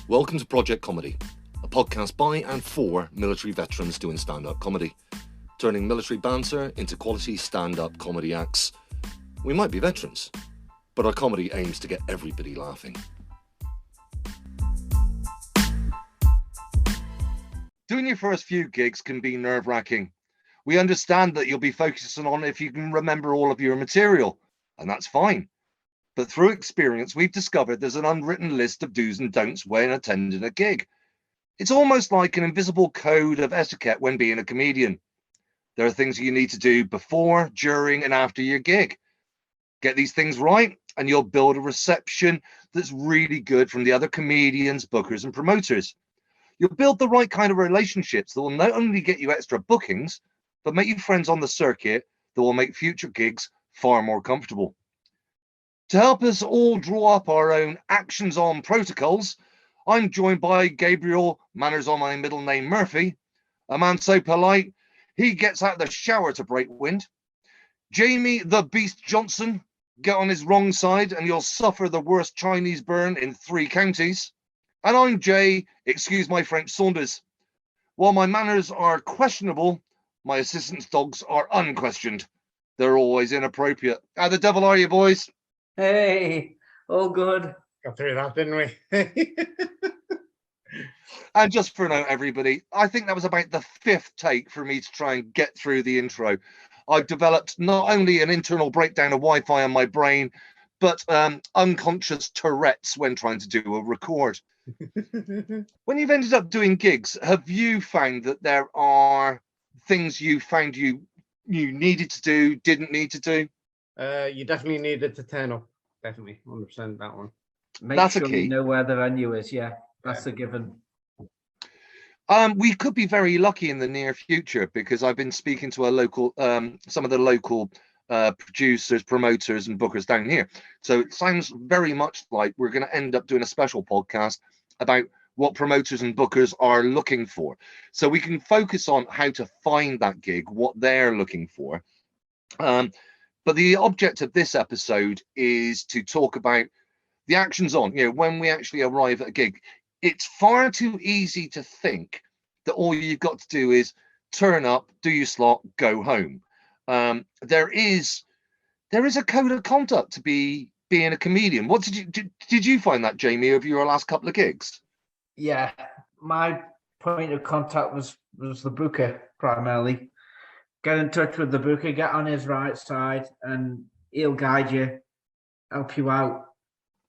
Welcome to Project Comedy, a podcast by and for military veterans doing stand-up comedy, turning military banter into quality stand-up comedy acts. We might be veterans, but our comedy aims to get everybody laughing. Doing your first few gigs can be nerve-wracking. We understand that you'll be focusing on if you can remember all of your material, and that's fine. But through experience, we've discovered there's an unwritten list of do's and don'ts when attending a gig. It's almost like an invisible code of etiquette when being a comedian. There are things you need to do before, during, and after your gig. Get these things right, and you'll build a reception that's really good from the other comedians, bookers, and promoters. You'll build the right kind of relationships that will not only get you extra bookings, but make you friends on the circuit that will make future gigs far more comfortable. To help us all draw up our own actions on protocols, I'm joined by Gabriel, manners on my middle name Murphy, a man so polite he gets out of the shower to break wind. Jamie the Beast Johnson, get on his wrong side and you'll suffer the worst Chinese burn in 3 counties. And I'm Jay, excuse my French, Saunders. While my manners are questionable, my assistant's dogs are unquestioned. They're always inappropriate. How the devil are you, boys? Hey, all good. Got through that, didn't we? And just for a note, everybody, I think that was about the 5th take for me to try and get through the intro. I've developed not only an internal breakdown of Wi-Fi on my brain, but unconscious Tourette's when trying to do a record. When you've ended up doing gigs, have you found that there are things you found you needed to do, didn't need to do? You definitely needed to turn up. Definitely, 100% that one. Make sure you know where the venue is. Yeah, that's a given. We could be very lucky in the near future because I've been speaking to a local, some of the local producers, promoters, and bookers down here. So it sounds very much like we're going to end up doing a special podcast about what promoters and bookers are looking for. So we can focus on how to find that gig, what they're looking for. But the object of this episode is to talk about the actions on, when we actually arrive at a gig. It's far too easy to think that all you've got to do is turn up, do your slot, go home. There is a code of conduct to being a comedian. What did you find that, Jamie, over your last couple of gigs? Yeah, my point of contact was the booker primarily. Get in touch with the booker, get on his right side, and he'll guide you, help you out,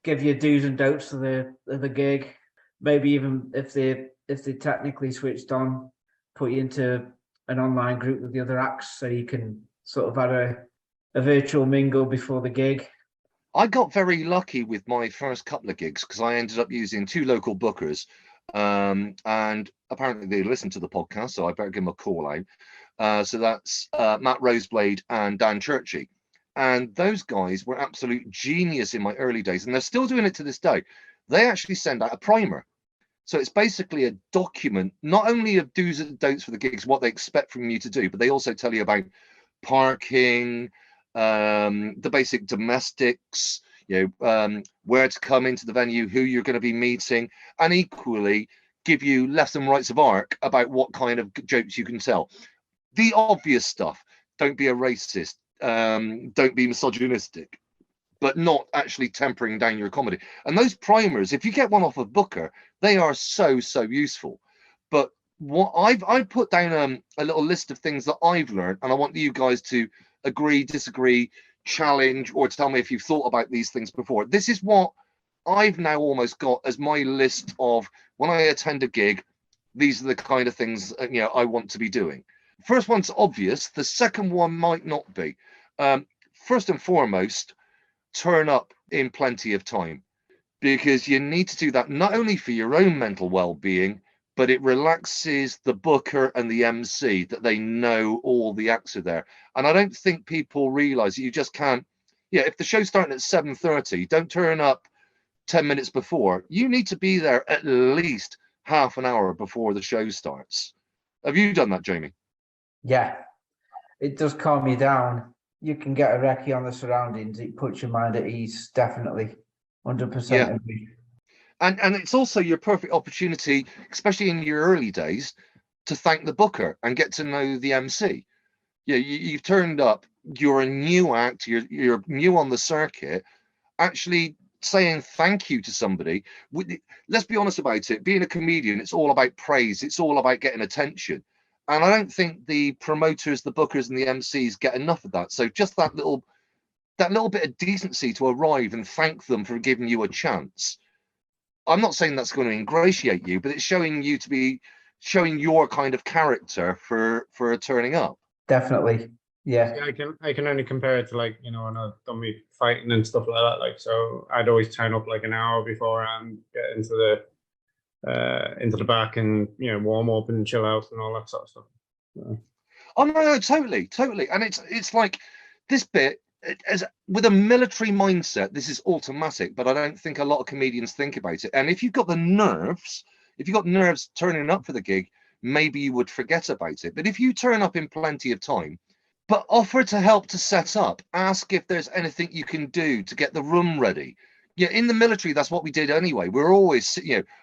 give you do's and don'ts of the gig. Maybe even if they technically switched on, put you into an online group with the other acts so you can sort of have a virtual mingle before the gig. I got very lucky with my first couple of gigs because I ended up using 2 local bookers, and apparently they listened to the podcast, so I better give them a call out. So that's Matt Roseblade and Dan Churchy. And those guys were absolute genius in my early days, and they're still doing it to this day. They actually send out a primer. So it's basically a document, not only of do's and don'ts for the gigs, what they expect from you to do, but they also tell you about parking, the basic domestics, where to come into the venue, who you're going to be meeting, and equally give you left and rights of arc about what kind of jokes you can tell. The obvious stuff: don't be a racist, don't be misogynistic, but not actually tempering down your comedy. And those primers, if you get one off a booker, they are so useful. But what I've put down a little list of things that I've learned, and I want you guys to agree, disagree, challenge, or tell me if you've thought about these things before. This is what I've now almost got as my list of, when I attend a gig, these are the kind of things I want to be doing. First one's obvious. The second one might not be. First and foremost, turn up in plenty of time, because you need to do that not only for your own mental well-being, but it relaxes the booker and the MC that they know all the acts are there. And I don't think people realize that you just can't, if the show's starting at 7:30, don't turn up 10 minutes before. You need to be there at least half an hour before the show starts. Have you done that, Jamie? Yeah, it does calm you down. You can get a recce on the surroundings. It puts your mind at ease, definitely. 100% agree. And it's also your perfect opportunity, especially in your early days, to thank the booker and get to know the MC. Yeah, you've turned up, you're a new act, you're new on the circuit. Actually saying thank you to somebody. Let's be honest about it. Being a comedian, it's all about praise. It's all about getting attention. And I don't think the promoters, the bookers, and the MCs get enough of that. So just that little bit of decency to arrive and thank them for giving you a chance. I'm not saying that's going to ingratiate you, but it's showing you to be showing your kind of character for turning up. Definitely. Yeah. See, I can only compare it to, like, you know, when I've done me fighting and stuff like that. Like, so I'd always turn up like an hour before and get into the back and, you know, warm up and chill out and all that sort of stuff. So. Oh no, totally. And it's like this bit as with a military mindset, this is automatic, but I don't think a lot of comedians think about it. And if you've got nerves turning up for the gig, maybe you would forget about it. But if you turn up in plenty of time, but offer to help to set up, ask if there's anything you can do to get the room ready. Yeah, in the military, that's what we did anyway. We're always,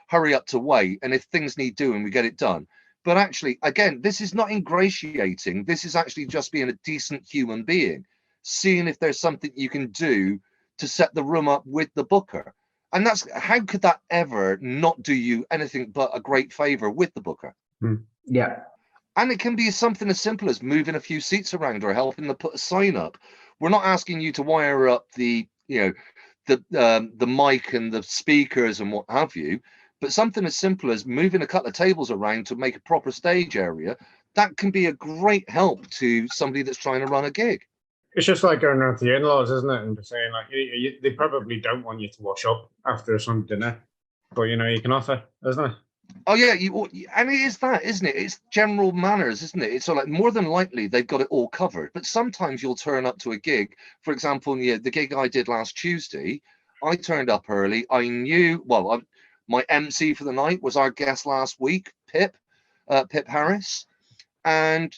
hurry up to wait, and if things need doing, we get it done. But actually, again, this is not ingratiating. This is actually just being a decent human being, seeing if there's something you can do to set the room up with the booker. And that's how could that ever not do you anything but a great favor with the booker? Yeah. And it can be something as simple as moving a few seats around or helping to put a sign up. We're not asking you to wire up the mic and the speakers and what have you, but something as simple as moving a couple of tables around to make a proper stage area, that can be a great help to somebody that's trying to run a gig. It's just like going around to your in-laws, isn't it? And just saying, like, they probably don't want you to wash up after a Sunday dinner, but, you know, you can offer, isn't it? Oh yeah, and it is that, isn't it? It's general manners, isn't it? It's sort of like more than likely they've got it all covered. But sometimes you'll turn up to a gig. For example, the gig I did last Tuesday, I turned up early. I knew my MC for the night was our guest last week, Pip Harris, and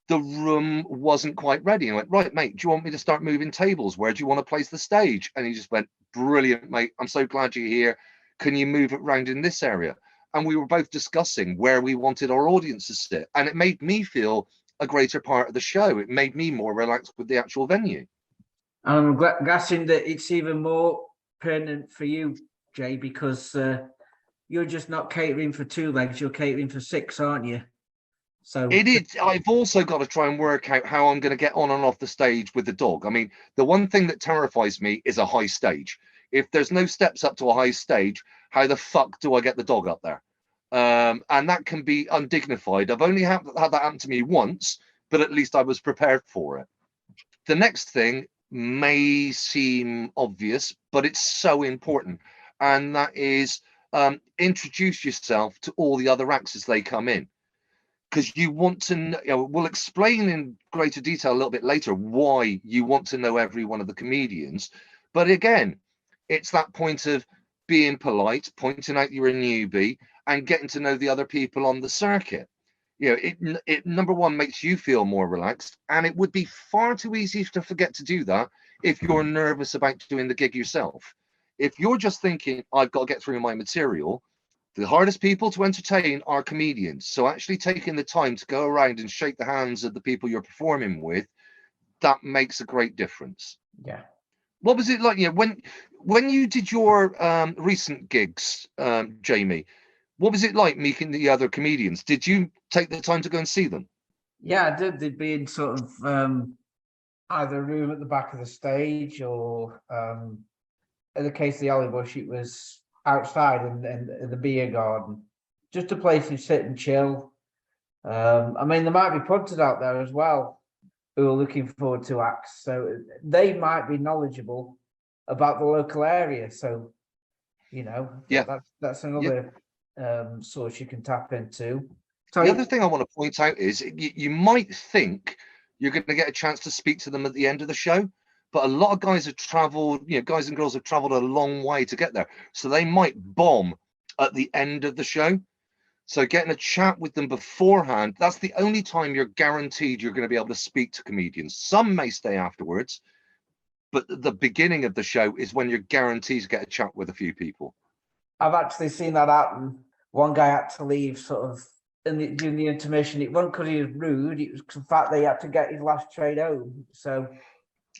the room wasn't quite ready. And I went, right, mate, do you want me to start moving tables? Where do you want to place the stage? And he just went, brilliant, mate. I'm so glad you're here. Can you move it around in this area? And we were both discussing where we wanted our audience to sit. And it made me feel a greater part of the show. It made me more relaxed with the actual venue. And I'm guessing that it's even more pertinent for you, Jay, because you're just not catering for 2 legs, you're catering for 6, aren't you? So it is. I've also got to try and work out how I'm going to get on and off the stage with the dog. I mean, the one thing that terrifies me is a high stage. If there's no steps up to a high stage, how the fuck do I get the dog up there? And that can be undignified. I've only had that happen to me once, but at least I was prepared for it. The next thing may seem obvious, but it's so important. And that is introduce yourself to all the other acts as they come in. Because you want to know, we'll explain in greater detail a little bit later why you want to know every one of the comedians. But again, it's that point of being polite, pointing out you're a newbie, and getting to know the other people on the circuit. It number one makes you feel more relaxed, and it would be far too easy to forget to do that if you're nervous about doing the gig yourself. If you're just thinking, I've got to get through my material, the hardest people to entertain are comedians. So actually taking the time to go around and shake the hands of the people you're performing with, that makes a great difference. Yeah. What was it like? When you did your recent gigs, Jamie, what was it like meeting the other comedians? Did you take the time to go and see them? Yeah, I did. They'd be in sort of either a room at the back of the stage or in the case of the Holly Bush, it was outside in the beer garden. Just a place to sit and chill. I mean, there might be punters out there as well who are looking forward to acts. So they might be knowledgeable about the local area. So, that's another source you can tap into. So the other thing I want to point out is you might think you're going to get a chance to speak to them at the end of the show, but a lot of guys have traveled, guys and girls have traveled a long way to get there. So they might bomb at the end of the show. So getting a chat with them beforehand, that's the only time you're guaranteed you're going to be able to speak to comedians. Some may stay afterwards, but the beginning of the show is when you're guaranteed to get a chat with a few people. I've actually seen that happen. One guy had to leave sort of during the intermission. It wasn't because he was rude. It was the fact that he had to get his last train home. So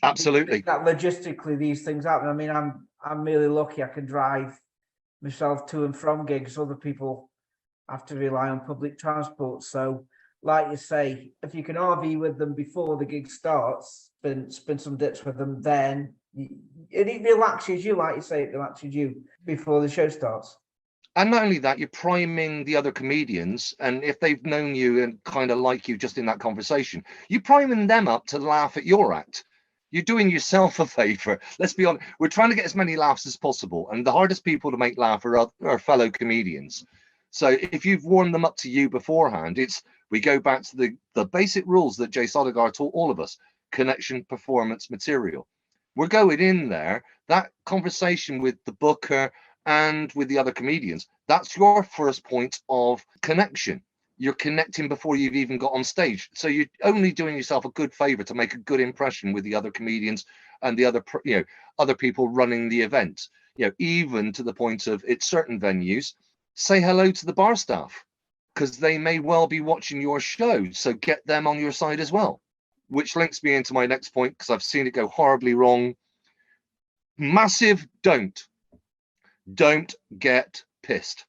Absolutely. that logistically these things happen. I mean, I'm really lucky. I can drive myself to and from gigs. Other people have to rely on public transport. So, like you say, if you can RV with them before the gig starts, spend some dips with them, then it relaxes you. Like you say, it relaxes you before the show starts. And not only that, you're priming the other comedians, and if they've known you and kind of like you just in that conversation, you're priming them up to laugh at your act. You're doing yourself a favor. Let's be honest. We're trying to get as many laughs as possible, and the hardest people to make laugh are fellow comedians. So if you've warmed them up to you beforehand, we go back to the basic rules that Jay Sodegar taught all of us: connection, performance, material. We're going in there. That conversation with the booker and with the other comedians, that's your first point of connection. You're connecting before you've even got on stage, so you're only doing yourself a good favor to make a good impression with the other comedians and the other people running the event. Even to the point of, at certain venues, say hello to the bar staff, because they may well be watching your show, so get them on your side as well. Which links me into my next point, because I've seen it go horribly wrong. Massive don't get pissed.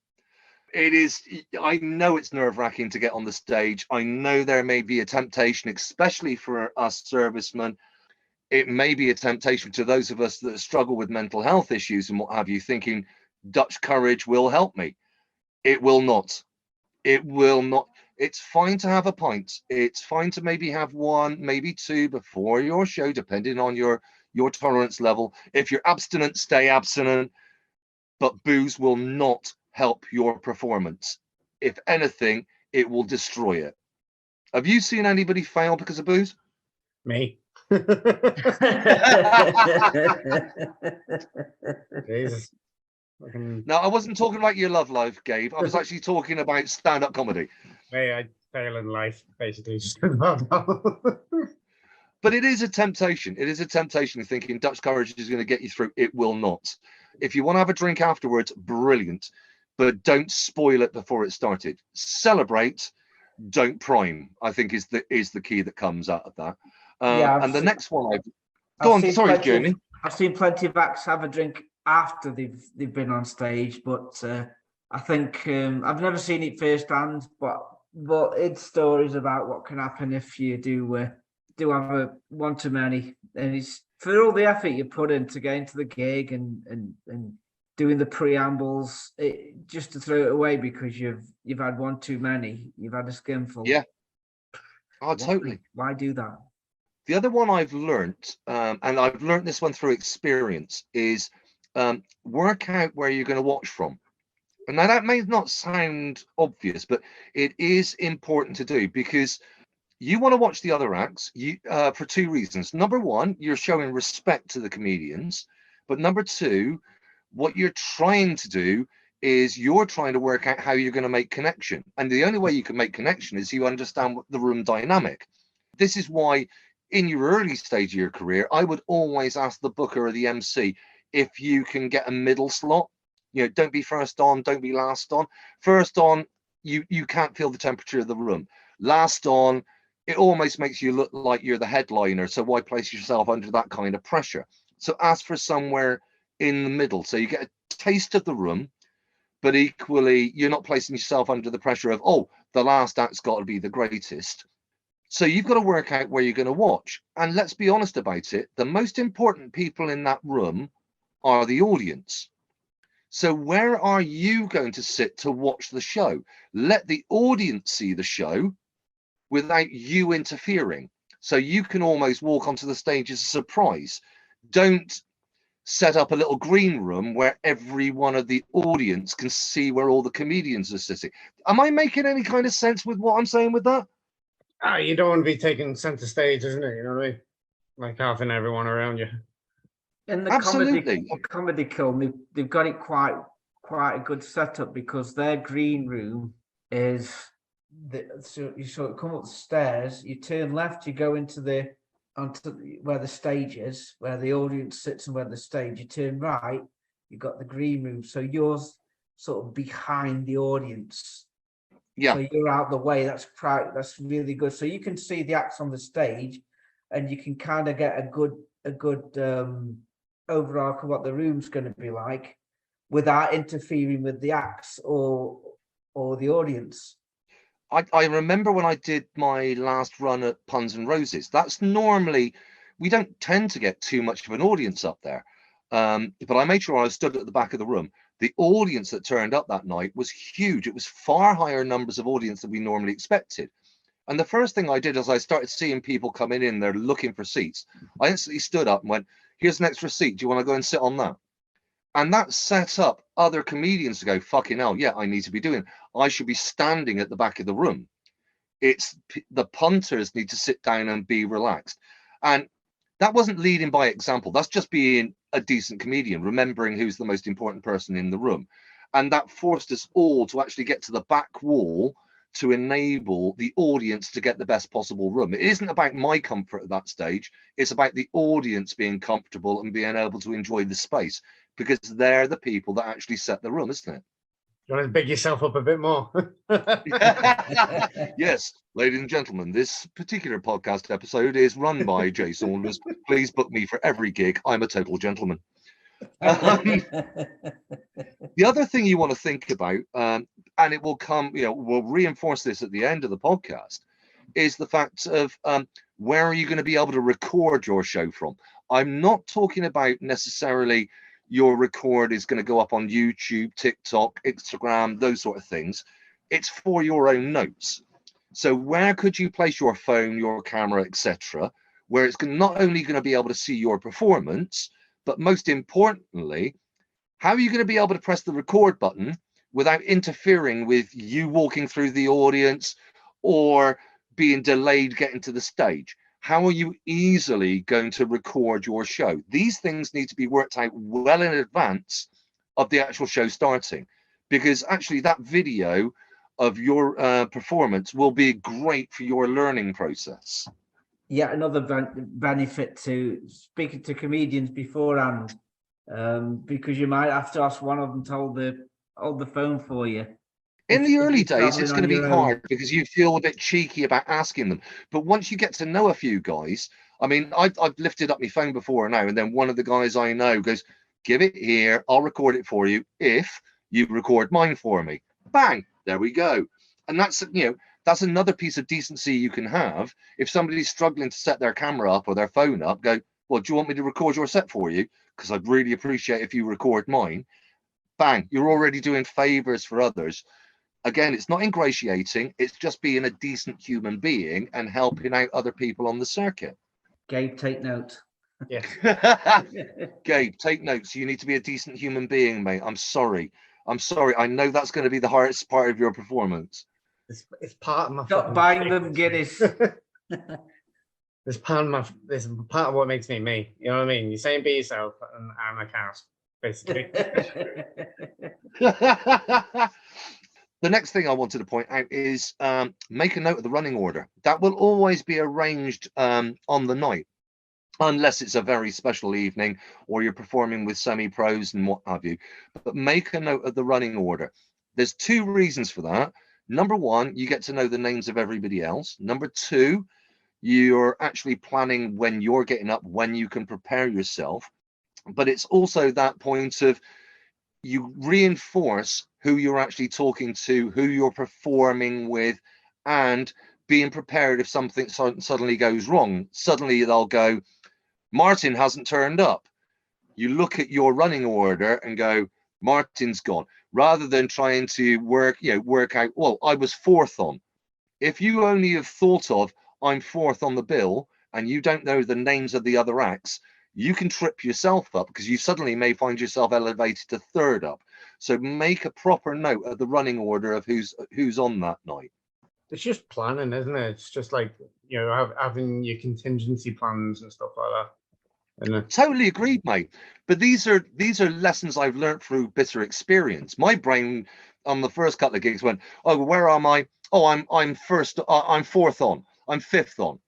I know it's nerve-wracking to get on the stage. I know there may be a temptation, especially for us servicemen. It may be a temptation to those of us that struggle with mental health issues and what have you, thinking Dutch courage will help me. It will not. It will not. It's fine to have a pint. It's fine to maybe have one, maybe two before your show, depending on your tolerance level. If you're abstinent, stay abstinent. But booze will not help your performance. If anything, it will destroy it. Have you seen anybody fail because of booze? Me. Jesus. No, I wasn't talking about your love life, Gabe. I was actually talking about stand-up comedy. Hey, I fail in life, basically. But it is a temptation. It is a temptation thinking Dutch courage is going to get you through. It will not. If you want to have a drink afterwards, brilliant. But don't spoil it before it started. Celebrate, don't prime, I think is the key that comes out of that. And the next one go on, sorry, Jamie. I've seen plenty of acts have a drink after they've been on stage, but I think I've never seen it firsthand, but it's stories about what can happen if you do have a one too many, and it's for all the effort you put in to get into the gig and doing the preambles, just to throw it away because you've had one too many, you've had a skinful. Yeah. Oh, totally. Why do that? The other one I've learned, and I've learned this one through experience, is work out where you're going to watch from. And now that may not sound obvious, but it is important to do, because you want to watch the other acts for two reasons. Number one, you're showing respect to the comedians. But number two, what you're trying to do is you're trying to work out how you're going to make connection. And the only way you can make connection is you understand the room dynamic. This is why in your early stage of your career, I would always ask the booker or the MC if you can get a middle slot. Don't be first on, don't be last on. First on, you can't feel the temperature of the room. Last on, it almost makes you look like you're the headliner. So why place yourself under that kind of pressure? So ask for somewhere in the middle, so you get a taste of the room, but equally you're not placing yourself under the pressure of, oh, the last act's got to be the greatest. So you've got to work out where you're going to watch. And let's be honest about it, the most important people in that room are the audience. So where are you going to sit to watch the show? Let the audience see the show without you interfering. So you can almost walk onto the stage as a surprise. Don't set up a little green room where every one of the audience can see where all the comedians are sitting. Am I making any kind of sense with what I'm saying with that? You don't want to be taking center stage, isn't it? You know what I mean? Like having everyone around you. In the comedy kiln, they've got it quite a good setup, because their green room is so you sort of come up the stairs, you turn left, you go onto where the stage is, where the audience sits and where the stage, you turn right, you've got the green room. So yours sort of behind the audience. Yeah. So you're out the way. That's really good. So you can see the acts on the stage, and you can kind of get a good overarch of what the room's going to be like, without interfering with the acts or the audience. I remember when I did my last run at Puns and Roses, that's normally, we don't tend to get too much of an audience up there. But I made sure I stood at the back of the room. The audience that turned up that night was huge. It was far higher numbers of audience than we normally expected. And the first thing I did as I started seeing people coming in there looking for seats, I instantly stood up and went, here's an extra seat. Do you want to go and sit on that? And that set up other comedians to go, fucking hell, yeah, I need to be doing. I should be standing at the back of the room. It's the punters need to sit down and be relaxed. And that wasn't leading by example. That's just being a decent comedian, remembering who's the most important person in the room. And that forced us all to actually get to the back wall to enable the audience to get the best possible room. It isn't about my comfort at that stage. It's about the audience being comfortable and being able to enjoy the space, because they're the people that actually set the room, isn't it? You want to big yourself up a bit more? Yes, ladies and gentlemen, this particular podcast episode is run by Jay Saunders. Please book me for every gig. I'm a total gentleman. The other thing you want to think about, and it will come, we'll reinforce this at the end of the podcast, is the fact of where are you going to be able to record your show from? I'm not talking about necessarily your record is going to go up on YouTube, TikTok, Instagram, those sort of things. It's for your own notes. So where could you place your phone, your camera, etc., where it's not only going to be able to see your performance, but most importantly, how are you going to be able to press the record button without interfering with you walking through the audience or being delayed getting to the stage? How are you easily going to record your show? These things need to be worked out well in advance of the actual show starting, because actually that video of your performance will be great for your learning process. Yeah, another benefit to speaking to comedians beforehand, because you might have to ask one of them to hold the phone for you. In the early days, it's going to be hard because you feel a bit cheeky about asking them. But once you get to know a few guys, I mean, I've lifted up my phone before now, and then one of the guys I know goes, give it here, I'll record it for you if you record mine for me. Bang, there we go. And that's, that's another piece of decency you can have. If somebody's struggling to set their camera up or their phone up, go, well, do you want me to record your set for you? Because I'd really appreciate if you record mine. Bang, you're already doing favors for others. Again, it's not ingratiating. It's just being a decent human being and helping out other people on the circuit. Gabe, take note. Yeah. Gabe, take notes. You need to be a decent human being, mate. I'm sorry. I know that's going to be the hardest part of your performance. It's part of my. Stop buying them Guinness. There's part of what makes me me. You know what I mean? You're saying be yourself, and I'm a cast, basically. The next thing I wanted to point out is make a note of the running order. That will always be arranged on the night, unless it's a very special evening or you're performing with semi-pros and what have you. But make a note of the running order. There's two reasons for that. Number one, you get to know the names of everybody else. Number two, you're actually planning when you're getting up, when you can prepare yourself. But it's also that point of you reinforce who you're actually talking to, who you're performing with, and being prepared if something suddenly goes wrong. Suddenly they'll go, Martin hasn't turned up. You look at your running order and go, Martin's gone, rather than trying to work out, well, I was fourth on. If you only have thought of, I'm fourth on the bill, and you don't know the names of the other acts, you can trip yourself up because you suddenly may find yourself elevated to third up. So make a proper note of the running order of who's on that night. It's just planning, isn't it? It's just like, having your contingency plans and stuff like that. Isn't it? Totally agreed, mate. But these are lessons I've learned through bitter experience. My brain on the first couple of gigs went, oh, where am I? Oh, I'm first. I'm fourth on. I'm fifth on.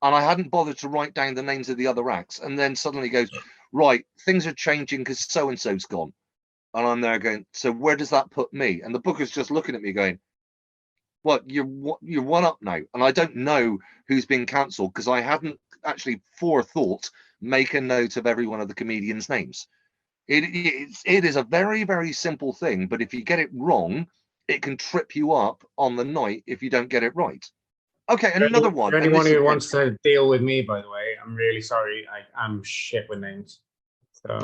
And I hadn't bothered to write down the names of the other acts. And then suddenly goes, right, things are changing because so-and-so's gone. And I'm there going, so where does that put me? And the booker's just looking at me going, what, you're one up now. And I don't know who's been cancelled because I hadn't actually forethought make a note of every one of the comedians' names. It is a very, very simple thing, but if you get it wrong, it can trip you up on the night if you don't get it right. Okay, another one. For And anyone this is who wants to deal with me, by the way, I'm really sorry. I'm shit with names. So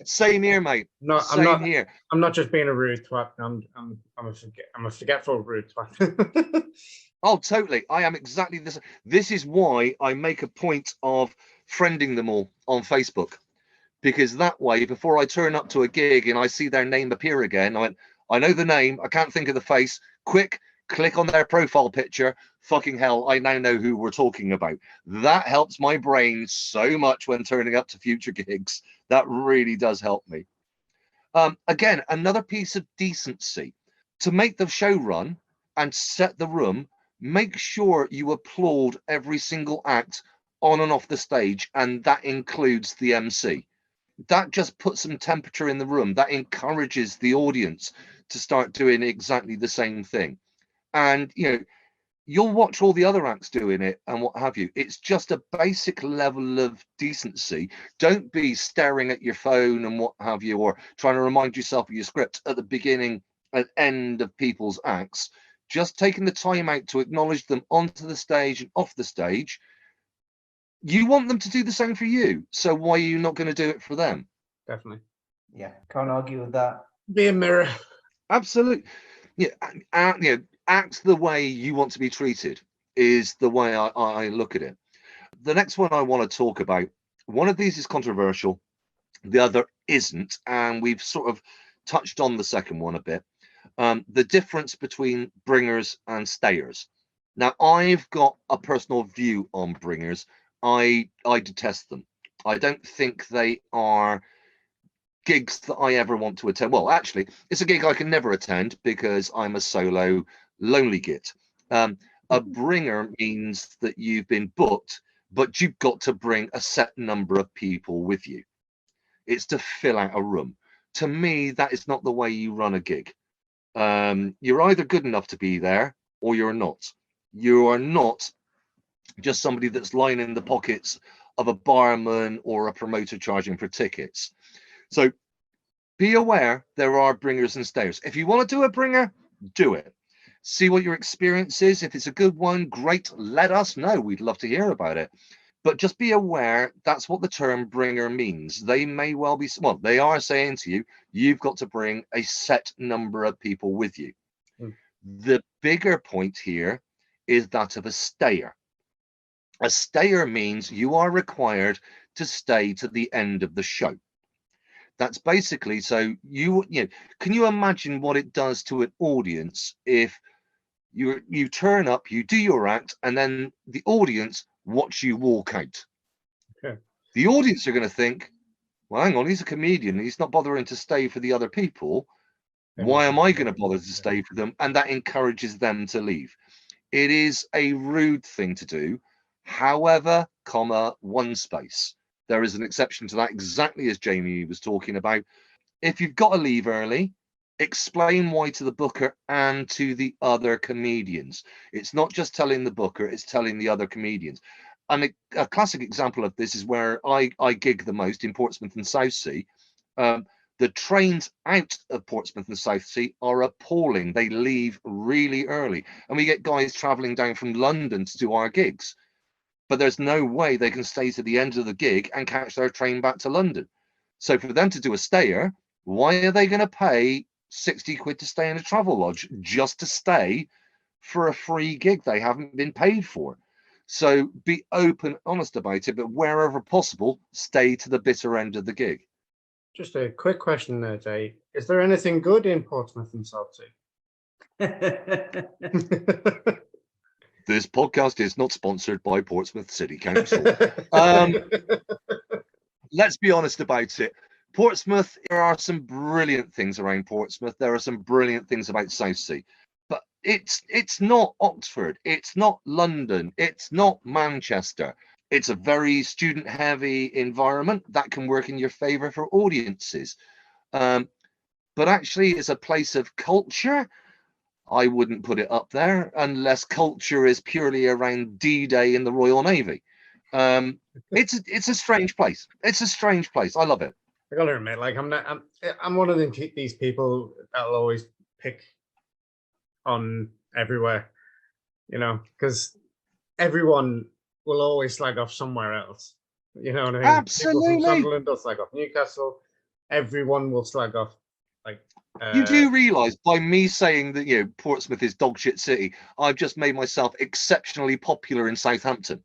same here, mate. no, Same here. I'm not just being a rude twat. I'm a forgetful rude twat. Oh, totally. I am exactly this. This is why I make a point of friending them all on Facebook, because that way, before I turn up to a gig and I see their name appear again, I know the name, I can't think of the face. Quick, click on their profile picture. Fucking hell, I now know who we're talking about. That helps my brain so much when turning up to future gigs. That really does help me. Again, another piece of decency to make the show run and set the room. Make sure you applaud every single act on and off the stage, and that includes the MC. That just puts some temperature in the room. That encourages the audience to start doing exactly the same thing. And you'll watch all the other acts doing it and what have you. It's just a basic level of decency. Don't be staring at your phone and what have you, or trying to remind yourself of your script at the beginning and end of people's acts. Just taking the time out to acknowledge them onto the stage and off the stage. You want them to do the same for you, so why are you not going to do it for them? Definitely. Yeah, can't argue with that. Be a mirror. Absolutely. Act the way you want to be treated is the way I look at it. The next one I want to talk about, one of these is controversial, the other isn't, and we've sort of touched on the second one a bit. The difference between bringers and stayers. Now, I've got a personal view on bringers. I detest them. I don't think they are gigs that I ever want to attend. Well, actually, it's a gig I can never attend because I'm a solo lonely git. A bringer means that you've been booked, but you've got to bring a set number of people with you. It's to fill out a room. To me, that is not the way you run a gig. You're either good enough to be there or you're not. You are not just somebody that's lining the pockets of a barman or a promoter charging for tickets. So be aware there are bringers and stayers. If you want to do a bringer, do it. See what your experience is. If it's a good one, great. Let us know. We'd love to hear about it. But just be aware that's what the term bringer means. They may well be, well, they are saying to you, you've got to bring a set number of people with you. The bigger point here is that of a stayer. A stayer means you are required to stay to the end of the show. That's basically, so can you imagine what it does to an audience if you turn up, you do your act, and then the audience watch you walk out? Okay. The audience are going to think, well, hang on, he's a comedian, he's not bothering to stay for the other people. Why am I going to bother to stay for them? And that encourages them to leave. It is a rude thing to do. However, one space. There is an exception to that, exactly as Jamie was talking about. If you've got to leave early, explain why to the booker and to the other comedians. It's not just telling the booker, it's telling the other comedians. And a classic example of this is where I gig the most in Portsmouth and Southsea. The trains out of Portsmouth and Southsea are appalling. They leave really early. And we get guys traveling down from London to do our gigs. But there's no way they can stay to the end of the gig and catch their train back to London. So for them to do a stayer, why are they going to pay 60 quid to stay in a travel lodge just to stay for a free gig they haven't been paid for? So be open, honest about it, but wherever possible, stay to the bitter end of the gig. Just a quick question there, Jay. Is there anything good in Portsmouth and Southsea? This podcast is not sponsored by Portsmouth City Council. Let's be honest about it. Portsmouth, there are some brilliant things around Portsmouth. There are some brilliant things about Southsea. But it's not Oxford. It's not London. It's not Manchester. It's a very student-heavy environment that can work in your favor for audiences. But actually, it's a place of culture. I wouldn't put it up there unless culture is purely around D-Day in the Royal Navy. It's a strange place. It's a strange place. I love it. I gotta admit, like I'm one of these people that'll always pick on everywhere, you know, because everyone will always slag off somewhere else. You know what I mean? People from Absolutely. Sunderland will slag off Newcastle. Everyone will slag off like. You do realise by me saying that, you know, Portsmouth is dog shit city, I've just made myself exceptionally popular in Southampton.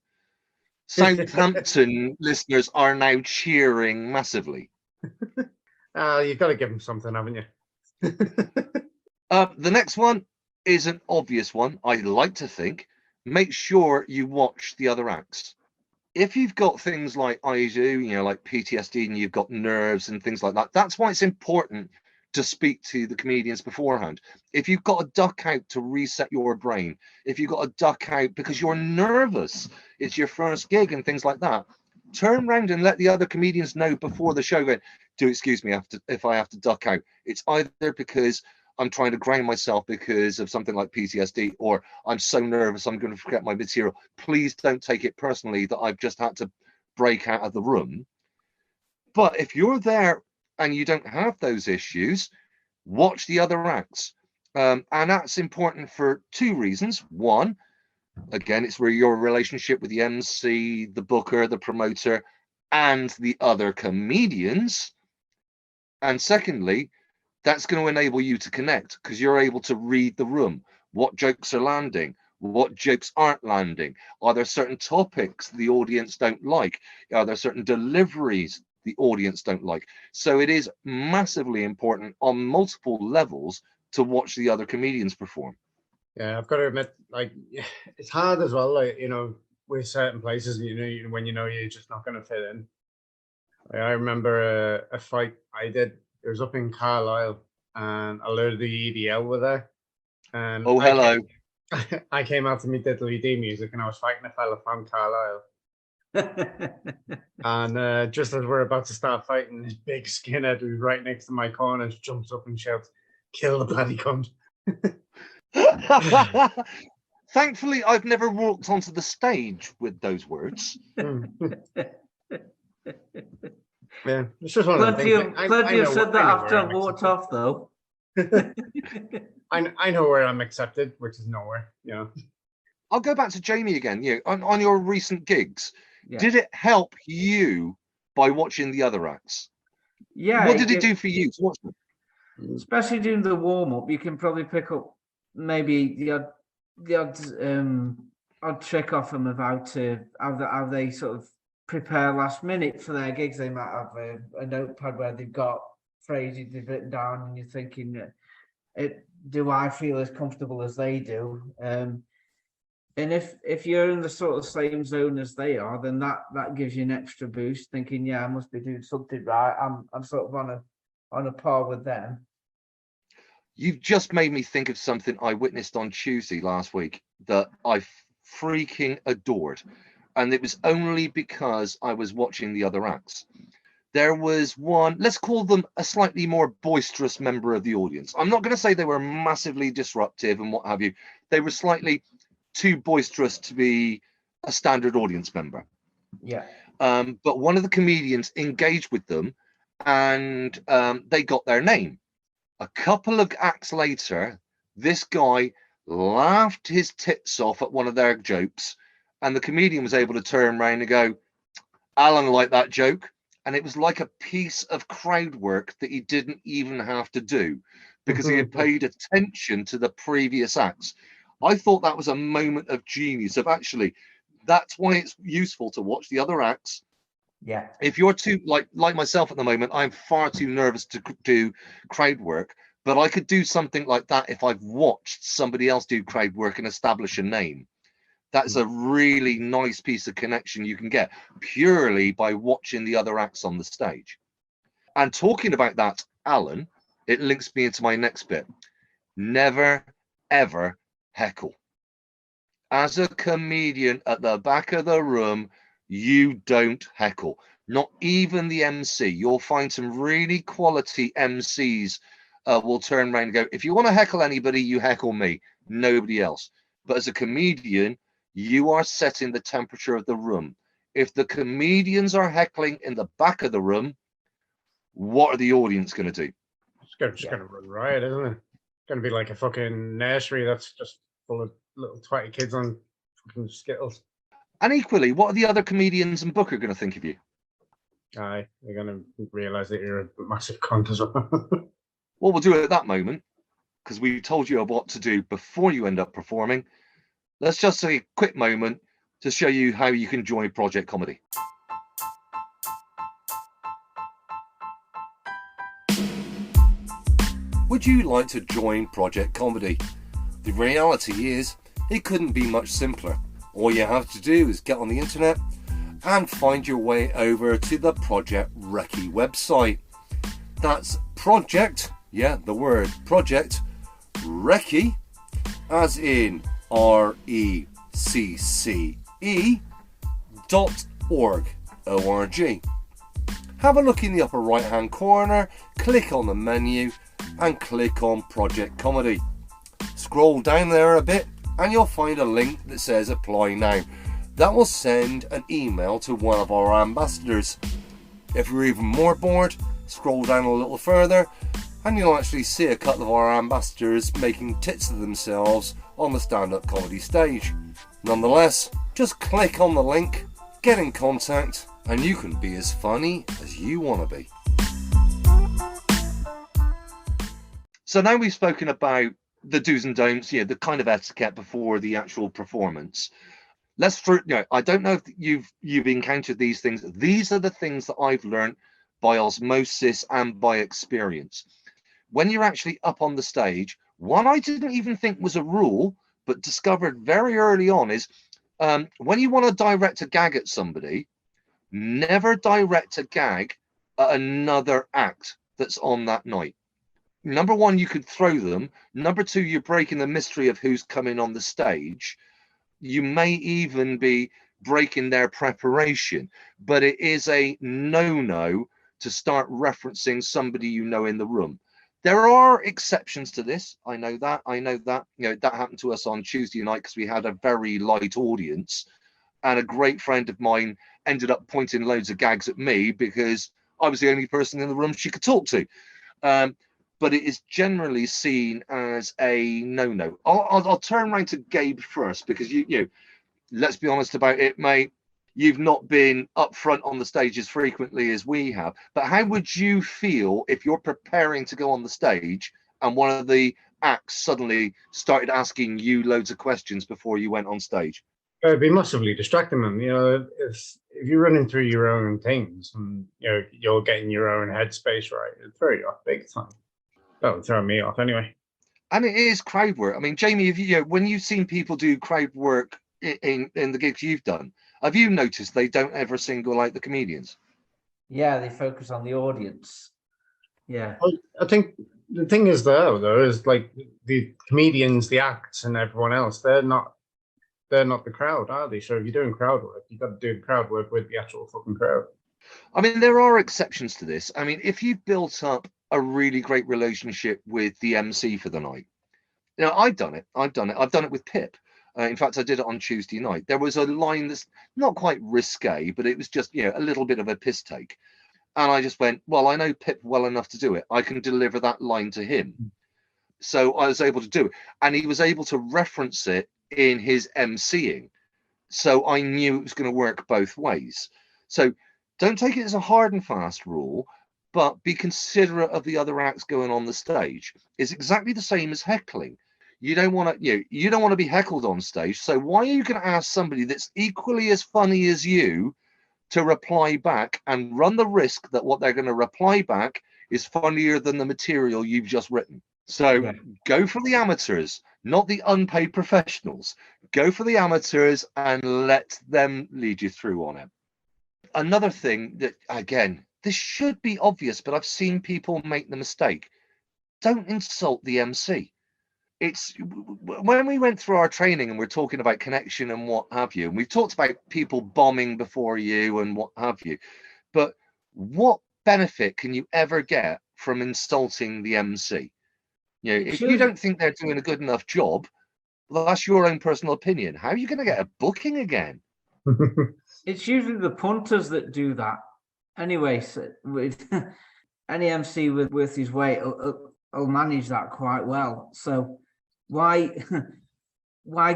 Southampton listeners are now cheering massively. You've got to give them something, haven't you? The next one is an obvious one, I like to think. Make sure you watch the other acts. If you've got things like I do, you know, like PTSD, and you've got nerves and things like that, that's why it's important to speak to the comedians beforehand. If you've got a duck out to reset your brain, if you've got a duck out because you're nervous, it's your first gig and things like that, turn around and let the other comedians know before the show, going, do excuse me if I have to duck out. It's either because I'm trying to ground myself because of something like PTSD, or I'm so nervous I'm going to forget my material. Please don't take it personally that I've just had to break out of the room. But if you're there and you don't have those issues, watch the other acts. And that's important for two reasons. One, again, it's where your relationship with the MC, the booker, the promoter, and the other comedians. And secondly, that's going to enable you to connect because you're able to read the room. What jokes are landing? What jokes aren't landing? Are there certain topics the audience don't like? Are there certain deliveries the audience don't like? So it is massively important on multiple levels to watch the other comedians perform. Yeah, I've got to admit, like, it's hard as well, like, you know, with certain places, you know, when you know you're just not going to fit in. Like, I remember a fight I did. It was up in Carlisle, and a load of the EDL were there. And Oh, hello. I came out to meet Diddly D music, and I was fighting a fella from Carlisle. And just as we're about to start fighting, this big skinhead who's right next to my corner jumps up and shouts, "Kill the bloody cunt." Thankfully, I've never walked onto the stage with those words. Yeah, it's just one of the things. Glad you said that after I walked off, though. I know where I'm accepted, which is nowhere. You know. I'll go back to Jamie again. You know, on your recent gigs, did it help you by watching the other acts? Yeah. What did it do for you to watch them? Especially during the warm up, you can probably pick up maybe the odd trick off them of how they sort of prepare last minute for their gigs. They might have a notepad where they've got phrases they've written down, and you're thinking, do I feel as comfortable as they do? And if you're in the sort of same zone as they are, then that gives you an extra boost, thinking, yeah, I must be doing something right. I'm sort of on a par with them. You've just made me think of something I witnessed on Tuesday last week that I freaking adored. And it was only because I was watching the other acts. There was one, let's call them a slightly more boisterous member of the audience. I'm not going to say they were massively disruptive and what have you. They were slightly too boisterous to be a standard audience member. Yeah. But one of the comedians engaged with them, and they got their name. A couple of acts later, this guy laughed his tits off at one of their jokes, and the comedian was able to turn around and go, Alan liked that joke. And it was like a piece of crowd work that he didn't even have to do because he had paid attention to the previous acts. I thought that was a moment of genius of actually, that's why it's useful to watch the other acts. Yeah. If you're too, like myself at the moment, I'm far too nervous to do crowd work, but I could do something like that if I've watched somebody else do crowd work and establish a name. That's a really nice piece of connection you can get purely by watching the other acts on the stage. And talking about that, Alan, it links me into my next bit. Never, ever heckle. As a comedian at the back of the room, you don't heckle. Not even the MC. You'll find some really quality MCs will turn around and go, if you want to heckle anybody, you heckle me, nobody else. But as a comedian, you are setting the temperature of the room. If the comedians are heckling in the back of the room, what are the audience going to do? It's just gonna run riot, isn't it? It's gonna be like a fucking nursery that's just full of little twatty kids on fucking Skittles. And equally, what are the other comedians and Booker going to think of you? Aye, they're gonna realise that you're a massive cunt as well. What we'll do at that moment, because we told you what to do before you end up performing, let's just take a quick moment to show you how you can join Project Comedy. Would you like to join Project Comedy? The reality is, it couldn't be much simpler. All you have to do is get on the internet and find your way over to the Project Recce website. That's Project, the word Project Recce, as in RECCE.org. O-R-G. Have a look in the upper right hand corner, click on the menu and click on Project Comedy. Scroll down there a bit and you'll find a link that says apply now. That will send an email to one of our ambassadors. If you're even more bored, scroll down a little further and you'll actually see a couple of our ambassadors making tits of themselves on the stand-up comedy stage. Nonetheless, just click on the link, get in contact, and you can be as funny as you want to be. So now we've spoken about the do's and don'ts, the kind of etiquette before the actual performance. I don't know if you've encountered these things. These are the things that I've learned by osmosis and by experience. When you're actually up on the stage, one I didn't even think was a rule, but discovered very early on is when you want to direct a gag at somebody, never direct a gag at another act that's on that night. Number one, you could throw them. Number two, you're breaking the mystery of who's coming on the stage. You may even be breaking their preparation, but it is a no-no to start referencing somebody you know in the room. There are exceptions to this. I know that. That happened to us on Tuesday night because we had a very light audience, and a great friend of mine ended up pointing loads of gags at me because I was the only person in the room she could talk to. But it is generally seen as a no-no. I'll turn around to Gabe first because you let's be honest about it, mate. You've not been up front on the stage as frequently as we have. But how would you feel if you're preparing to go on the stage and one of the acts suddenly started asking you loads of questions before you went on stage? It'd be massively distracting them. If you're running through your own things and you're getting your own headspace right, it's throw you off big time. That would throw me off anyway. And it is crowd work. I mean, Jamie, when you've seen people do crowd work in the gigs you've done, have you noticed they don't ever single out the comedians? Yeah, they focus on the audience. Yeah. I think the thing is though is like the comedians, the acts, and everyone else. They're not the crowd, are they? So if you're doing crowd work, you've got to do crowd work with the actual fucking crowd. I mean, there are exceptions to this. I mean, if you built up a really great relationship with the MC for the night, I've done it. I've done it with Pip. In fact, I did it on Tuesday night. There was a line that's not quite risque, but it was just, a little bit of a piss take. And I just went, well, I know Pip well enough to do it. I can deliver that line to him. So I was able to do it. And he was able to reference it in his MCing. So I knew it was going to work both ways. So don't take it as a hard and fast rule, but be considerate of the other acts going on the stage. It's exactly the same as heckling. You don't want to be heckled on stage. So why are you going to ask somebody that's equally as funny as you to reply back and run the risk that what they're going to reply back is funnier than the material you've just written? So Go for the amateurs, not the unpaid professionals. Go for the amateurs and let them lead you through on it. Another thing that, again, this should be obvious, but I've seen people make the mistake. Don't insult the MC. it's when we went through our training and we're talking about connection and what have you, and we've talked about people bombing before you and what have you, but what benefit can you ever get from insulting the MC? You know, if you don't think they're doing a good enough job, well, that's your own personal opinion. How are you going to get a booking again? It's usually the punters that do that. Anyway, so with any MC worth his weight will manage that quite well. So why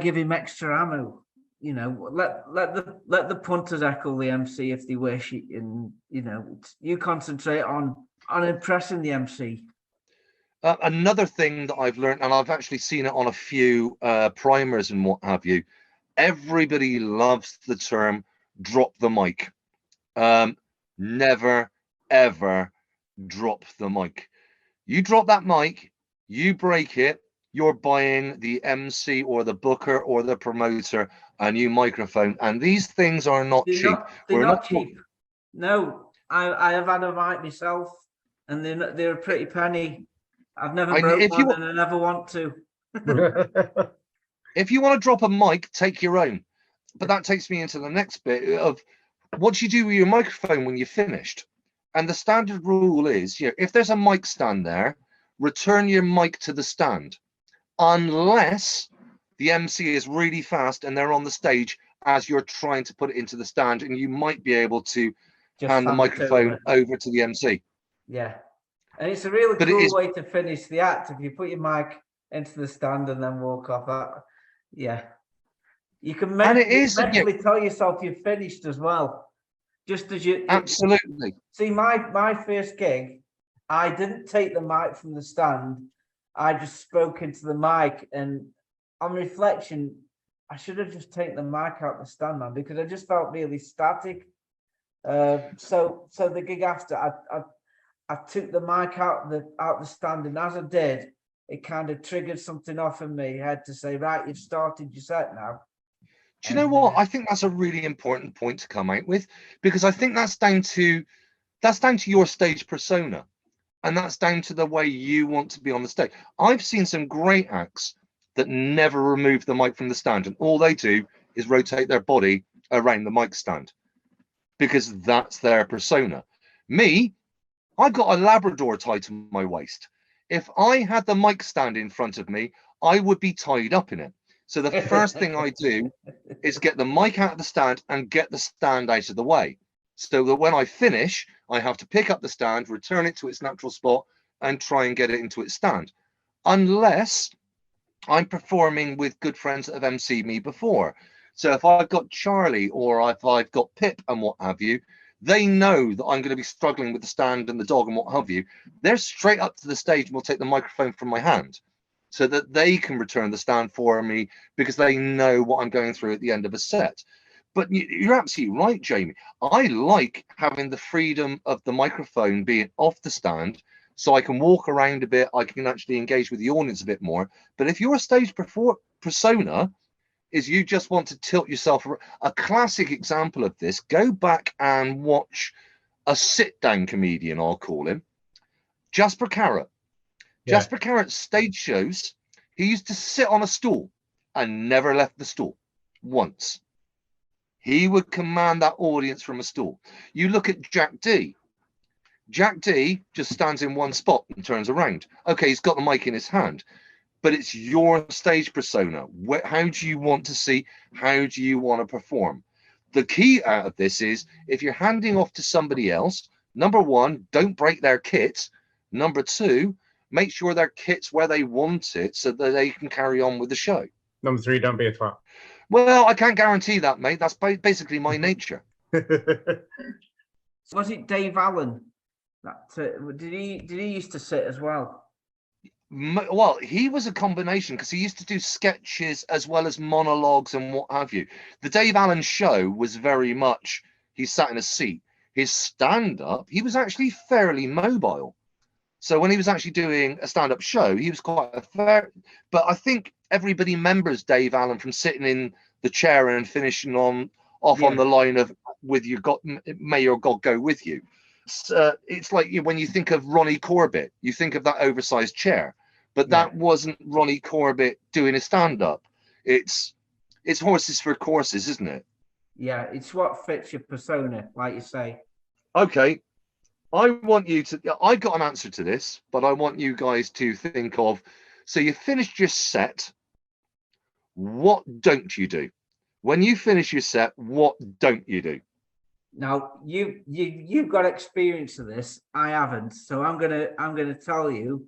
give him extra ammo? You know, let the punters heckle the MC if they wish, and you know, you concentrate on impressing the MC. Another thing that I've learned, and I've actually seen it on a few primers and what have you, everybody loves the term drop the mic. Never, ever drop the mic. You drop that mic, you break it, you're buying the MC or the booker or the promoter a new microphone. And these things are not cheap. They're not cheap. No, I have had a mic myself, and they're a pretty penny. I've never broke one, and I never want to. If you want to drop a mic, take your own. But that takes me into the next bit of what do you do with your microphone when you're finished? And the standard rule is, you know, if there's a mic stand there, return your mic to the stand, unless the MC is really fast and they're on the stage as you're trying to put it into the stand, and you might be able to just hand the microphone over to the MC. Yeah. And it's a really cool way to finish the act if you put your mic into the stand and then walk off. That, yeah, you can mentally tell yourself you've finished as well. Just as you absolutely see my first gig, I didn't take the mic from the stand. I just spoke into the mic, and on reflection, I should have just taken the mic out the stand, man, because I just felt really static. So the gig after, I took the mic out the stand, and as I did, it kind of triggered something off in me. I had to say, right, you've started your set now. Do you know what? I think that's a really important point to come out with, because I think that's down to your stage persona, and that's down to the way you want to be on the stage. I've seen some great acts that never remove the mic from the stand, and all they do is rotate their body around the mic stand, because that's their persona. Me, I've got a Labrador tied to my waist. If I had the mic stand in front of me, I would be tied up in it. So the first thing I do is get the mic out of the stand and get the stand out of the way, so that when I finish, I have to pick up the stand, return it to its natural spot, and try and get it into its stand. Unless I'm performing with good friends that have MC'd me before. So if I've got Charlie or if I've got Pip and what have you, they know that I'm going to be struggling with the stand and the dog and what have you. They're straight up to the stage and will take the microphone from my hand so that they can return the stand for me, because they know what I'm going through at the end of a set. But you're absolutely right, Jamie. I like having the freedom of the microphone being off the stand, so I can walk around a bit. I can actually engage with the audience a bit more. But if your stage persona is you just want to tilt yourself, a classic example of this, go back and watch a sit-down comedian, I'll call him, Jasper Carrott. Yeah. Jasper Carrott's stage shows, he used to sit on a stool and never left the stool once. He would command that audience from a stool. You look at Jack D. Jack D just stands in one spot and turns around. Okay, he's got the mic in his hand, but it's your stage persona. How do you want to see? How do you want to perform? The key out of this is, if you're handing off to somebody else, number one, don't break their kit. Number two, make sure their kit's where they want it so that they can carry on with the show. Number three, don't be a twat. Well, I can't guarantee that, mate. That's basically my nature. Was it Dave Allen? Did he used to sit as well? Well, he was a combination, because he used to do sketches as well as monologues and what have you. The Dave Allen show was very much, he sat in a seat. His stand-up, he was actually fairly mobile. So when he was actually doing a stand-up show, he was quite a fair. But I think everybody remembers Dave Allen from sitting in the chair and finishing off on the line of "With your God, may your God go with you." It's like when you think of Ronnie Corbett, you think of that oversized chair. but that wasn't Ronnie Corbett doing a stand-up. It's horses for courses, isn't it? Yeah, it's what fits your persona, like you say. Okay, I want you to. I got an answer to this, but I want you guys to think of. So you finished your set. What don't you do? When you finish your set, what don't you do? Now you've got experience of this. I haven't, so I'm gonna tell you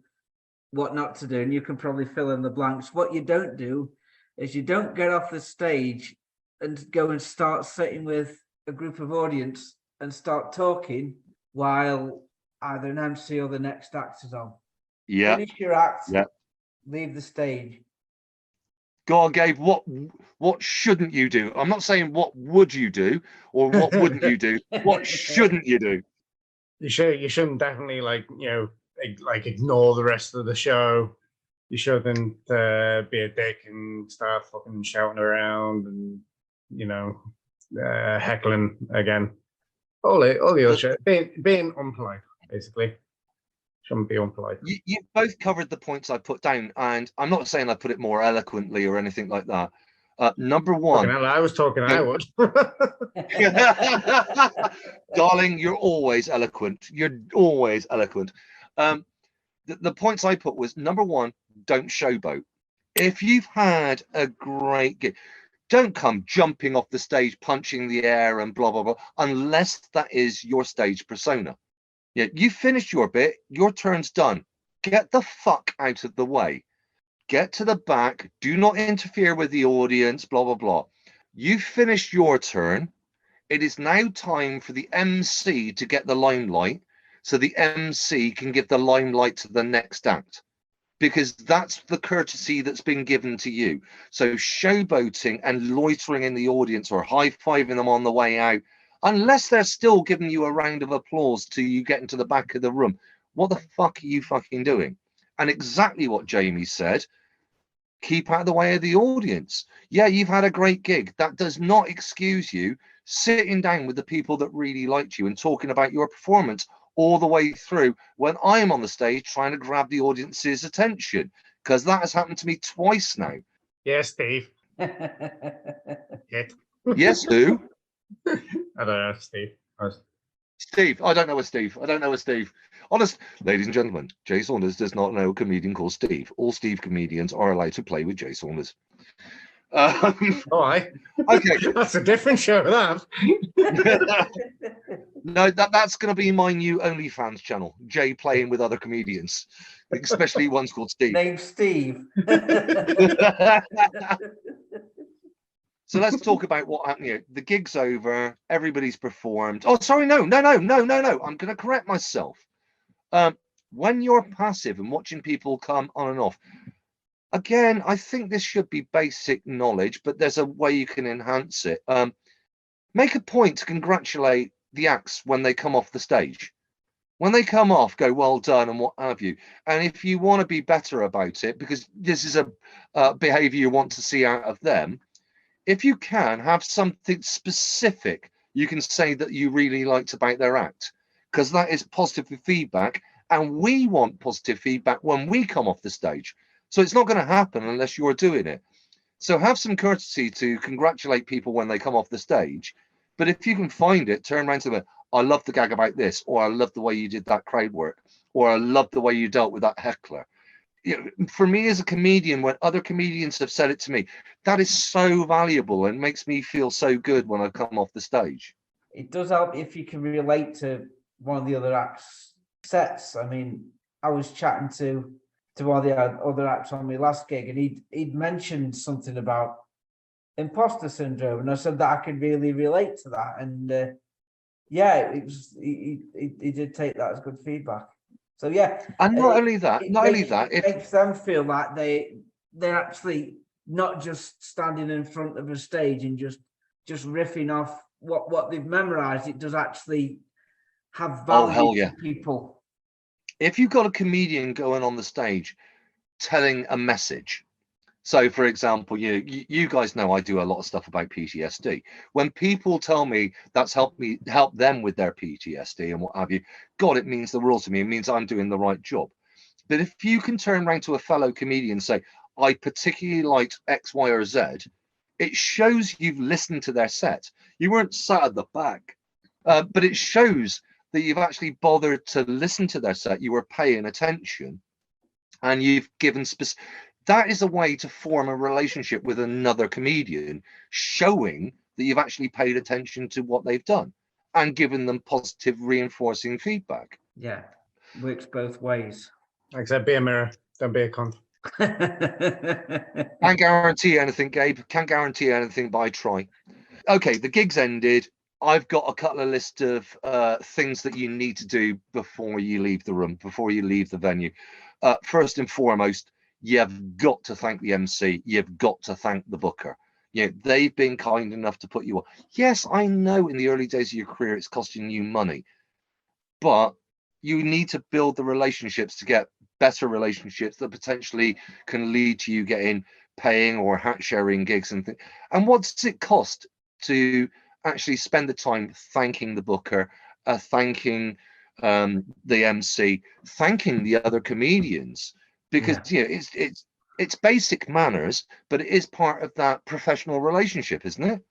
what not to do, and you can probably fill in the blanks. What you don't do is you don't get off the stage and go and start sitting with a group of audience and start talking while either an MC or the next act is on. Yeah. Finish your act. Yeah. Leave the stage. Go on, Gabe. What shouldn't you do? I'm not saying what would you do or what wouldn't you do. What shouldn't you do? You shouldn't definitely like ignore the rest of the show. You shouldn't be a dick and start fucking shouting around and heckling again. All the other shit. Being unpolite, basically. Shouldn't be unpolite. You both covered the points I put down, and I'm not saying I put it more eloquently or anything like that. Number one, I was talking. I would. Darling, you're always eloquent. You're always eloquent. The points I put was number one, don't showboat. If you've had a great gig, don't come jumping off the stage, punching the air and blah, blah, blah, unless that is your stage persona. Yeah, you finished your bit, your turn's done. Get the fuck out of the way. Get to the back. Do not interfere with the audience, blah, blah, blah. You finished your turn. It is now time for the MC to get the limelight so the MC can give the limelight to the next act, because that's the courtesy that's been given to you. So showboating and loitering in the audience or high-fiving them on the way out, unless they're still giving you a round of applause till you get into the back of the room, what the fuck are you fucking doing? And exactly what Jamie said, keep out of the way of the audience. Yeah, you've had a great gig. That does not excuse you sitting down with the people that really liked you and talking about your performance all the way through when I'm on the stage trying to grab the audience's attention, because that has happened to me twice now. Yes, Steve. Yes, who? I don't know, Steve. Steve. I don't know a Steve. Honest, ladies and gentlemen, Jay Saunders does not know a comedian called Steve. All Steve comedians are allowed to play with Jay Saunders. Okay. That's a different show, that. No, that's going to be my new OnlyFans channel. Jay playing with other comedians, especially ones called Steve. Name Steve. So let's talk about what happened here. The gig's over. Everybody's performed. Oh, sorry, no. I'm going to correct myself. When you're passive and watching people come on and off, again, I think this should be basic knowledge, but there's a way you can enhance it. Make a point to congratulate the acts when they come off the stage. When they come off, go, well done, and what have you. And if you want to be better about it, because this is a behavior you want to see out of them, if you can have something specific you can say that you really liked about their act, because that is positive feedback, and we want positive feedback when we come off the stage. So it's not going to happen unless you're doing it. So have some courtesy to congratulate people when they come off the stage. But if you can find it, turn around to them, I love the gag about this, or I love the way you did that crowd work, or I love the way you dealt with that heckler. For me as a comedian, when other comedians have said it to me, that is so valuable and makes me feel so good when I come off the stage. It does help if you can relate to one of the other acts' sets. I mean, I was chatting to one of the other acts on my last gig, and he'd mentioned something about imposter syndrome, and I said that I could really relate to that. And yeah, it was he did take that as good feedback. So yeah, and not only that, it makes them feel like they're actually not just standing in front of a stage and just riffing off what they've memorized. It does actually have value to people. If you've got a comedian going on the stage telling a message, so for example, you guys know I do a lot of stuff about PTSD. When people tell me that's help them with their PTSD and what have you, God, it means the world to me. It means I'm doing the right job. But if you can turn around to a fellow comedian and say, I particularly liked X, Y, or Z, it shows you've listened to their set. You weren't sat at the back, but it shows that you've actually bothered to listen to their set. You were paying attention, and you've given that is a way to form a relationship with another comedian, showing that you've actually paid attention to what they've done and given them positive reinforcing feedback. Yeah, works both ways. Like I said, be a mirror, don't be a cunt. Can't guarantee anything, Gabe. Can't guarantee anything, but I try. Okay, the gig's ended. I've got a couple of lists of things that you need to do before you leave the room, before you leave the venue. First and foremost, you've got to thank the MC. You've got to thank the booker. You know, they've been kind enough to put you on. Yes, I know in the early days of your career it's costing you money, but you need to build the relationships to get better relationships that potentially can lead to you getting paying or hat sharing gigs and things. And what does it cost to actually spend the time thanking the booker, thanking the MC, thanking the other comedians? Because you know, it's basic manners, but it is part of that professional relationship, isn't it?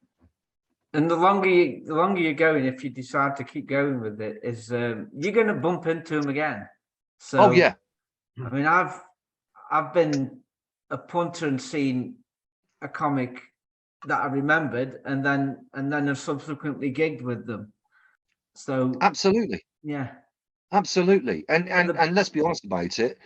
And the longer you're going, if you decide to keep going with it, is you're going to bump into them again. So, Oh yeah, I mean, I've been a punter and seen a comic that I remembered, and then have subsequently gigged with them. So absolutely. yeah, Absolutely. And let's be honest about it.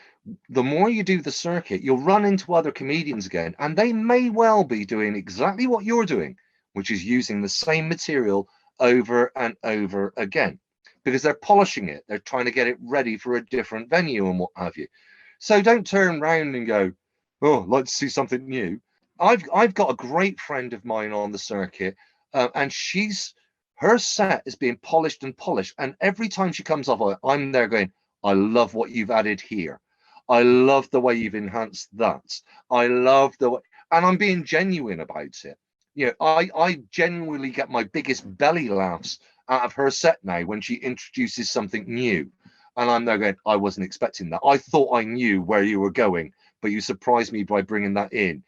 The more you do the circuit, you'll run into other comedians again, and they may well be doing exactly what you're doing, which is using the same material over and over again, because they're polishing it. They're trying to get it ready for a different venue and what have you. So don't turn around and go, oh, I'd like to see something new. I've got a great friend of mine on the circuit, and her set is being polished and polished. And every time she comes off, I'm there going, I love what you've added here. I love the way you've enhanced that. I love the way, and I'm being genuine about it. You know, I genuinely get my biggest belly laughs out of her set now when she introduces something new. And I'm there going, I wasn't expecting that. I thought I knew where you were going, but you surprised me by bringing that in.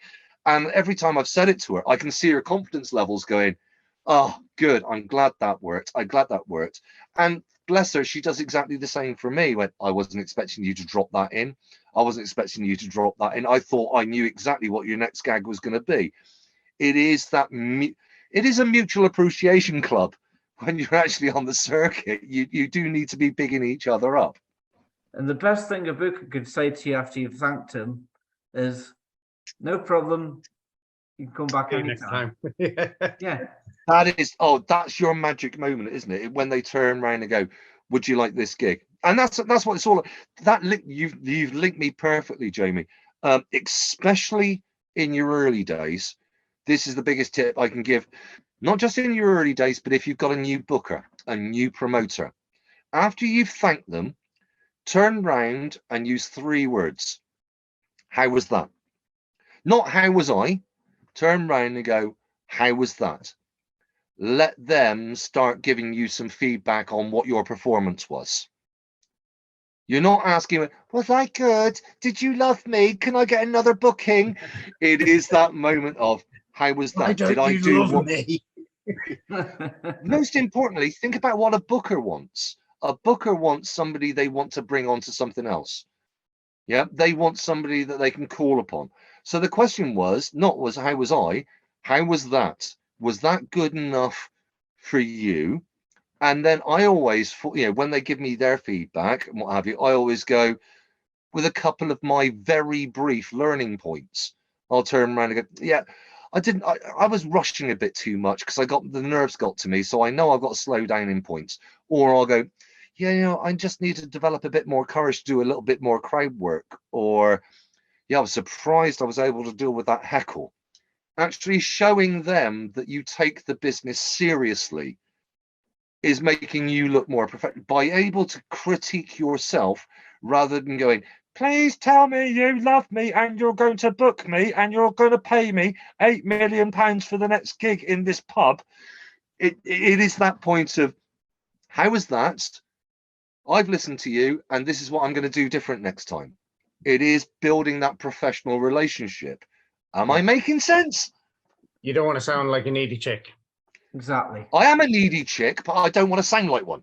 And every time I've said it to her, I can see her confidence levels going, oh, good. I'm glad that worked. I'm glad that worked. And bless her, she does exactly the same for me. When I wasn't expecting you to drop that in. I wasn't expecting you to drop that in. I thought I knew exactly what your next gag was going to be. It is a mutual appreciation club. When you're actually on the circuit, you do need to be bigging each other up. and the best thing a booker could say to you after you've thanked him is, "No problem. You can come back anytime." Yeah. That's your magic moment, isn't it? When they turn around and go, would you like this gig? And that's what it's all you've linked me perfectly, Jamie. Especially in your early days, this is the biggest tip I can give, not just in your early days, but if you've got a new booker, a new promoter, after you've thanked them, turn round and use 3 words. How was that? Not how was I? Turn round and go, how was that? Let them start giving you some feedback on what your performance was. You're not asking, was I good? Did you love me? Can I get another booking? It is that moment of, how was that? Did I do what? Me? Most importantly, think about what a booker wants. A booker wants somebody they want to bring on to something else. Yeah, they want somebody that they can call upon. So the question was, not was how was I? How was that? Was that good enough for you? And then I always, when they give me their feedback and what have you, I always go with a couple of my very brief learning points. I'll turn around and go, yeah, I was rushing a bit too much because the nerves got to me. So I know I've got to slow down in points. Or I'll go, yeah, I just need to develop a bit more courage to do a little bit more crowd work. Or, yeah, I was surprised I was able to deal with that heckle. Actually showing them that you take the business seriously is making you look more professional by able to critique yourself rather than going, please tell me you love me and you're going to book me and you're going to pay me £8 million for the next gig in this pub. It is that point of, how was that? I've listened to you and this is what I'm going to do different next time. It is building that professional relationship. Am I making sense? You don't want to sound like a needy chick. Exactly. I am a needy chick, but I don't want to sound like one.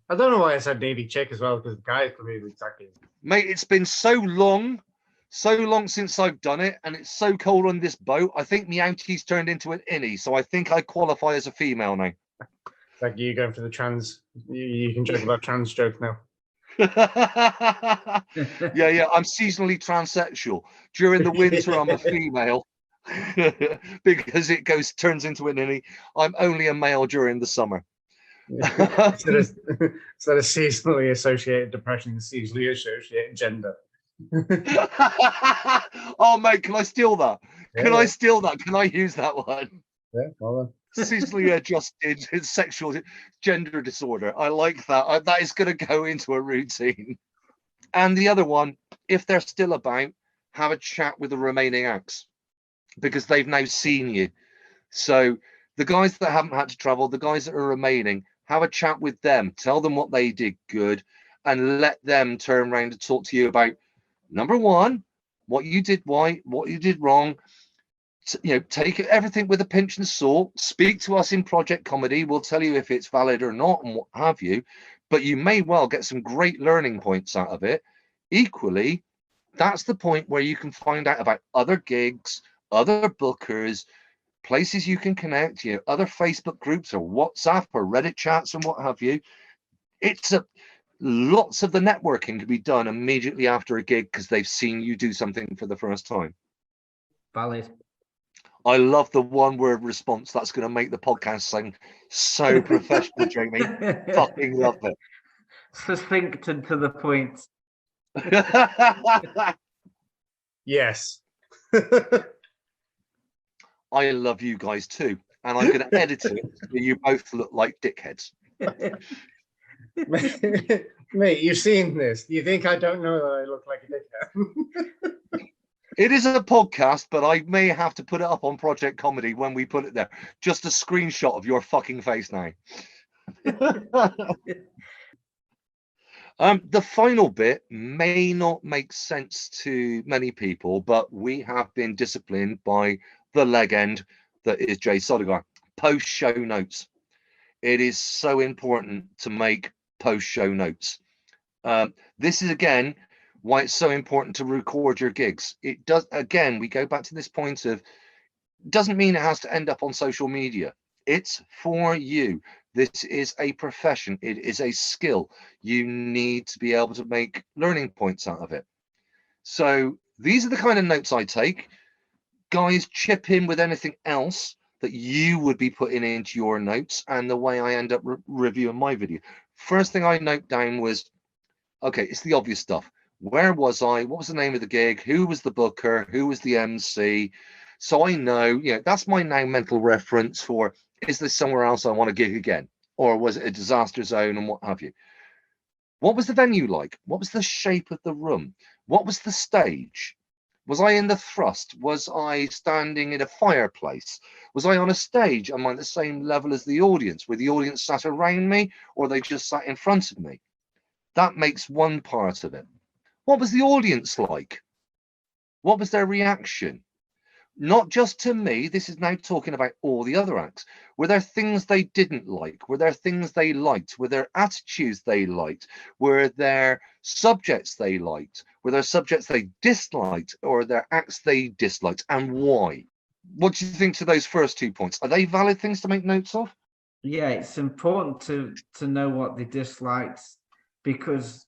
I don't know why I said needy chick as well, because the guys could be exactly. Mate, it's been so long since I've done it, and it's so cold on this boat. I think my outies turned into an innie, so I think I qualify as a female now. It's like you going for the trans. You can joke about trans jokes now. Yeah, I'm seasonally transsexual. During the winter, I'm a female because it turns into an innie. I'm only a male during the summer. Instead of seasonally associated depression, seasonally associated gender. Oh, mate, can I steal that? Can Yeah. I steal that? Can I use that one? Yeah, well, Seasonally adjusted sexual gender disorder. I like that. That is going to go into a routine. And the other one, if they're still about, have a chat with the remaining acts because they've now seen you. So the guys that haven't had to travel, the guys that are remaining, have a chat with them. Tell them what they did good and let them turn around and talk to you about, number one, what you did right, what you did wrong. Take everything with a pinch of salt. Speak to us in Project Comedy. We'll tell you if it's valid or not and what have you. But you may well get some great learning points out of it. Equally, that's the point where you can find out about other gigs, other bookers, places you can connect, other Facebook groups or WhatsApp or Reddit chats and what have you. Lots of the networking can be done immediately after a gig because they've seen you do something for the first time. Valid. I love the one-word response. That's going to make the podcast sound so professional, Jamie. Fucking love it. Succinct and to the point. yes. I love you guys too. And I'm going to edit it so you both look like dickheads. Mate, you've seen this. Do you think I don't know that I look like a dickhead? It is a podcast, but I may have to put it up on Project Comedy when we put it there. Just a screenshot of your fucking face now. The final bit may not make sense to many people, but we have been disciplined by the legend that is Jay Sodigar. Post-show notes. It is so important to make post-show notes. This is, again, why it's so important to record your gigs. It does, again, we go back to this point of, doesn't mean it has to end up on social media. It's for you. This is a profession. It is a skill. You need to be able to make learning points out of it. So these are the kind of notes I take. Guys, chip in with anything else that you would be putting into your notes and the way I end up reviewing my video. First thing I note down was, okay, it's the obvious stuff. Where was I? What was the name of the gig? Who was the booker? Who was the MC? So I know, that's my now mental reference for, is there somewhere else I want to gig again? Or was it a disaster zone and what have you? What was the venue like? What was the shape of the room? What was the stage? Was I in the thrust? Was I standing in a fireplace? Was I on a stage? Am I at the same level as the audience? Were the audience sat around me or they just sat in front of me? That makes one part of it. What was the audience like? What was their reaction? Not just to me, this is now talking about all the other acts. Were there things they didn't like? Were there things they liked? Were there attitudes they liked? Were there subjects they liked? Were there subjects they disliked? Or are there acts they disliked? And why? What do you think to those first 2 points? Are they valid things to make notes of? Yeah, it's important to know what they disliked, because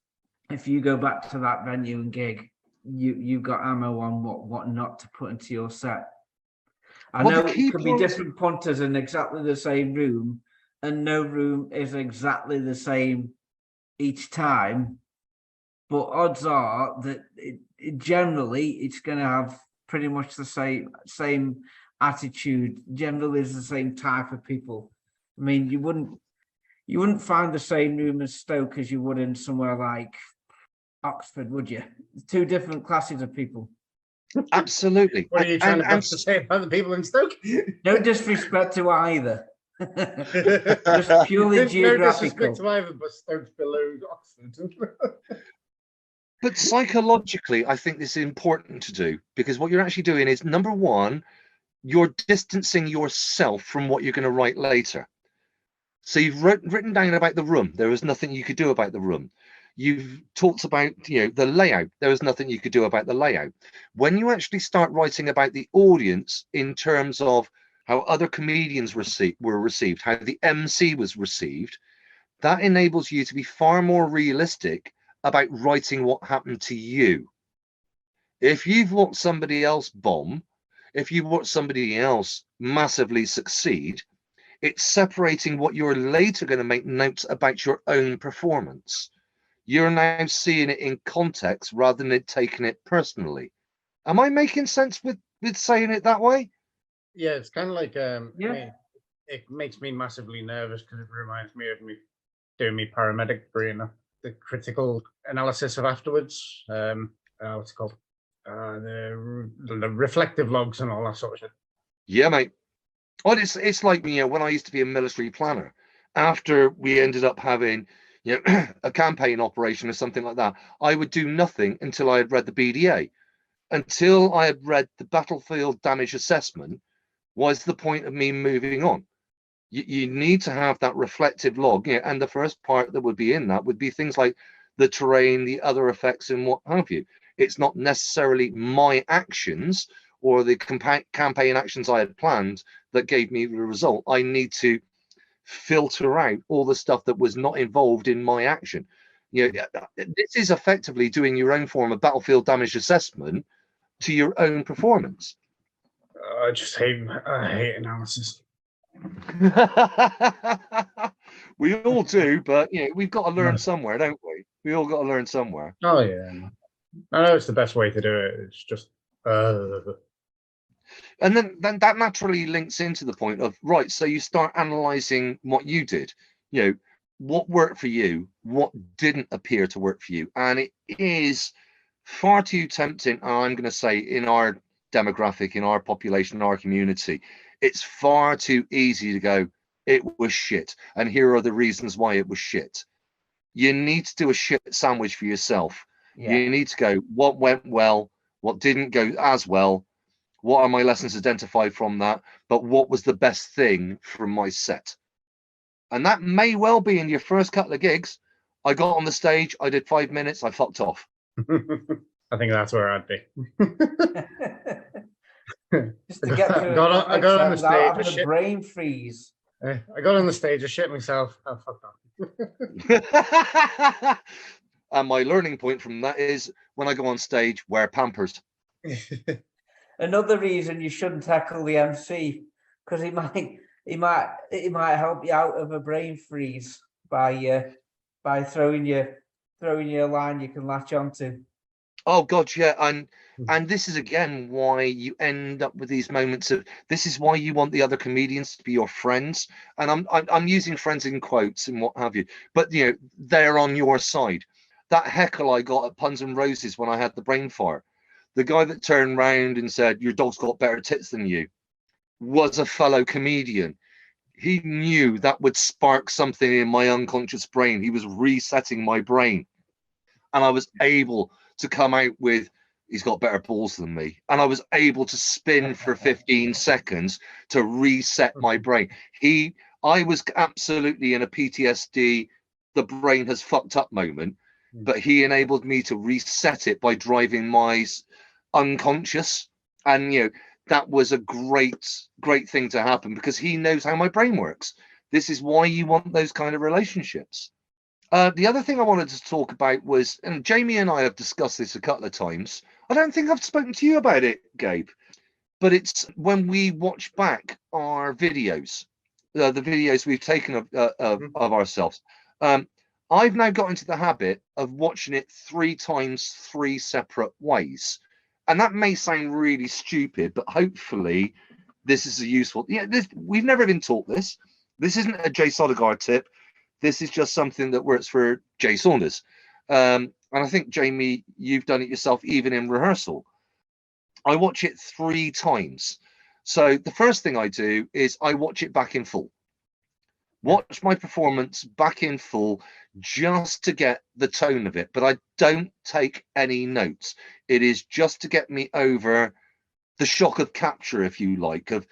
if you go back to that venue and gig, you've got ammo on what not to put into your set. I know it could be different punters in exactly the same room, and no room is exactly the same each time, but odds are that generally it's going to have pretty much the same attitude. Generally, is the same type of people. I mean, you wouldn't find the same room as Stoke as you would in somewhere like Oxford, would you? Two different classes of people. Absolutely. What are you trying to say about the people in Stoke? No disrespect to either. Just purely geographical. No disrespect to either, but Stoke's below Oxford. But psychologically, I think this is important to do, because what you're actually doing is, number one, you're distancing yourself from what you're going to write later. So you've written down about the room. There was nothing you could do about the room. You've talked about, the layout. There was nothing you could do about the layout. When you actually start writing about the audience in terms of how other comedians were received, how the MC was received, that enables you to be far more realistic about writing what happened to you. If you've watched somebody else bomb, if you've watched somebody else massively succeed, it's separating what you're later going to make notes about your own performance. You're now seeing it in context rather than it taking it personally. Am I making sense with saying it that way? Yeah, it's kind of like Yeah. it makes me massively nervous because it reminds me of me doing my paramedic brain, the critical analysis of afterwards. What's it called? The reflective logs and all that sort of shit. Yeah, mate. Well, it's like when I used to be a military planner. After we ended up having a campaign operation or something like that, I would do nothing until I had read the BDA. Until I had read the battlefield damage assessment, was the point of me moving on. You need to have that reflective log, and the first part that would be in that would be things like the terrain, the other effects, and what have you. It's not necessarily my actions or the campaign actions I had planned that gave me the result. I need to filter out all the stuff that was not involved in my action. This is effectively doing your own form of battlefield damage assessment to your own performance. I hate analysis. We all do, but we've got to learn somewhere, don't we? We all got to learn somewhere. Oh yeah, I know it's the best way to do it. It's just and then that naturally links into the point of, right, so you start analyzing what you did, what worked for you, what didn't appear to work for you. And it is far too tempting, and I'm going to say in our demographic, in our population, in our community, it's far too easy to go, it was shit, and here are the reasons why it was shit. You need to do a shit sandwich for yourself. You need to go, what went well, what didn't go as well, what are my lessons identified from that, but what was the best thing from my set? And that may well be in your first couple of gigs. I got on the stage, I did 5 minutes, I fucked off. I think that's where I'd be. Just to get through I got on the stage, having a brain freeze. I got on the stage, I shit myself, I fucked off. And my learning point from that is, when I go on stage, wear Pampers. Another reason you shouldn't tackle the MC, because it might help you out of a brain freeze by throwing you a line you can latch onto. Oh God, yeah, and this is again why you end up with these moments of, this is why you want the other comedians to be your friends, and I'm using friends in quotes and what have you, but they're on your side. That heckle I got at Puns and Roses when I had the brain fart, the guy that turned round and said, your dog's got better tits than you, was a fellow comedian. He knew that would spark something in my unconscious brain. He was resetting my brain. And I was able to come out with, he's got better balls than me. And I was able to spin for 15 seconds to reset my brain. I was absolutely in a PTSD, the brain has fucked up moment, but he enabled me to reset it by driving my unconscious. And that was a great thing to happen, because he knows how my brain works. This is why you want those kind of relationships. The other thing I wanted to talk about was, and Jamie and I have discussed this a couple of times, I don't think I've spoken to you about it, Gabe, but it's when we watch back our videos, the videos we've taken of ourselves. I've now got into the habit of watching it 3 times, 3 separate ways. And that may sound really stupid, but hopefully this is a useful. We've never been taught this. This isn't a Jay Sodegar tip. This is just something that works for Jay Saunders. And I think, Jamie, you've done it yourself, even in rehearsal. I watch it 3 times. So the first thing I do is I watch it back in full. watch my performance back in full just to get the tone of it. But I don't take any notes. It is just to get me over the shock of capture, if you like, of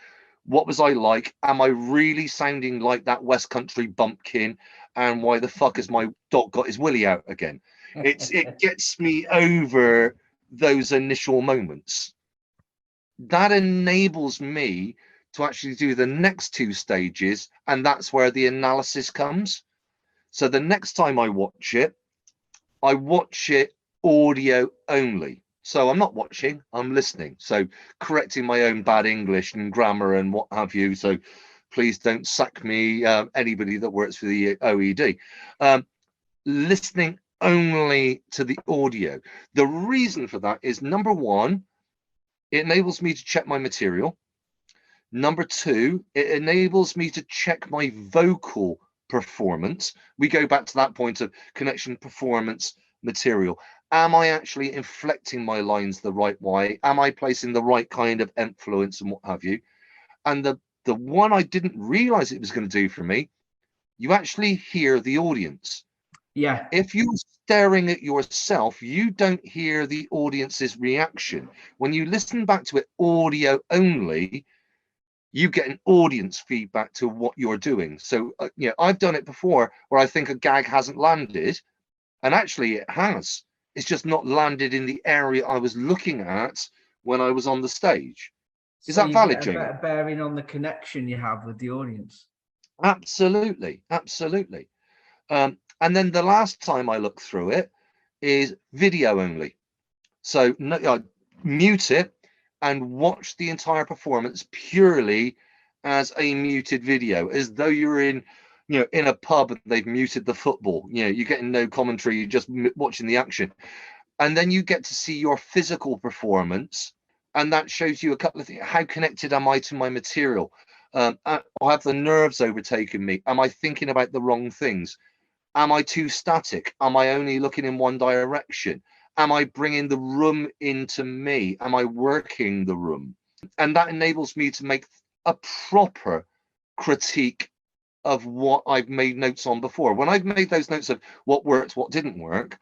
what was I like? Am I really sounding like that West Country bumpkin? And why the fuck has my dog got his willy out again? It gets me over those initial moments. That enables me to actually do the next two stages, and that's where the analysis comes. So the next time I watch it audio only. So I'm not watching, I'm listening. So correcting my own bad English and grammar and what have you. So please don't sack me, anybody that works for the OED. Listening only to the audio. The reason for that is, number one, it enables me to check my material. Number two, it enables me to check my vocal performance. We go back to that point of connection, performance, material. Am I actually inflecting my lines the right way? Am I placing the right kind of influence and what have you? And the one I didn't realize it was going to do for me, you actually hear the audience. Yeah. If you're staring at yourself, you don't hear the audience's reaction. When you listen back to it audio only, you get an audience feedback to what you're doing. So, I've done it before where I think a gag hasn't landed, and actually it has. It's just not landed in the area I was looking at when I was on the stage. Is So that you valid, get a Jamie? better bearing on the connection you have with the audience. Absolutely, absolutely. And then the last time I looked through it is video only. So I mute it and watch the entire performance purely as a muted video, as though you're in a pub and they've muted the football. You're getting no commentary, you're just watching the action. And then you get to see your physical performance, and that shows you a couple of things. How connected am I to my material? Have the nerves overtaken me? Am I thinking about the wrong things? Am I too static? Am I only looking in one direction? Am I bringing the room into me? Am I working the room? And that enables me to make a proper critique of what I've made notes on before. When I've made those notes of what worked, what didn't work,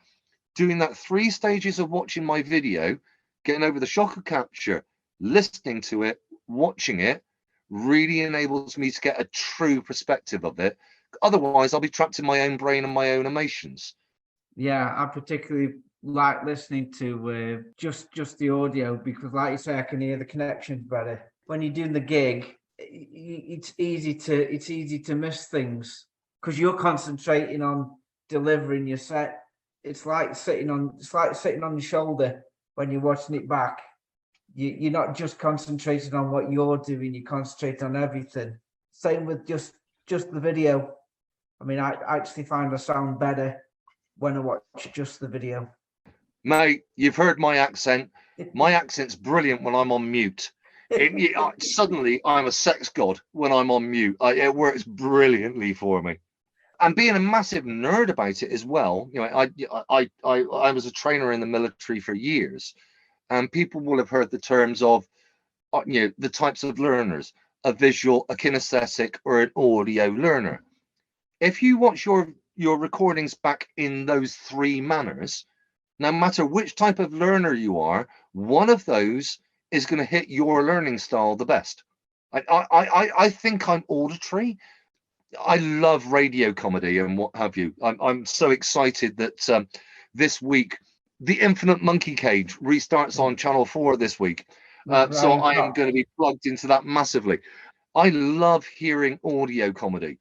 doing that 3 stages of watching my video, getting over the shock of capture, listening to it, watching it, really enables me to get a true perspective of it. Otherwise, I'll be trapped in my own brain and my own emotions. Yeah, I particularly like listening to just the audio because, like you say, I can hear the connections better. When you're doing the gig, it's easy to miss things because you're concentrating on delivering your set. It's like sitting on your shoulder when you're watching it back. You're not just concentrating on what you're doing; you concentrate on everything. Same with just the video. I mean, I actually find I sound better when I watch just the video. Mate, you've heard my accent. My accent's brilliant when I'm on mute. Suddenly, I'm a sex god when I'm on mute. It works brilliantly for me. And being a massive nerd about it as well, I was a trainer in the military for years, and people will have heard the terms of, the types of learners: a visual, a kinesthetic, or an audio learner. If you watch your recordings back in those 3 manners, no matter which type of learner you are, one of those is going to hit your learning style the best. I think I'm auditory. I love radio comedy and what have you. I'm so excited that this week the Infinite Monkey Cage restarts on Channel 4 this week. So I am going to be plugged into that massively. I love hearing audio comedy.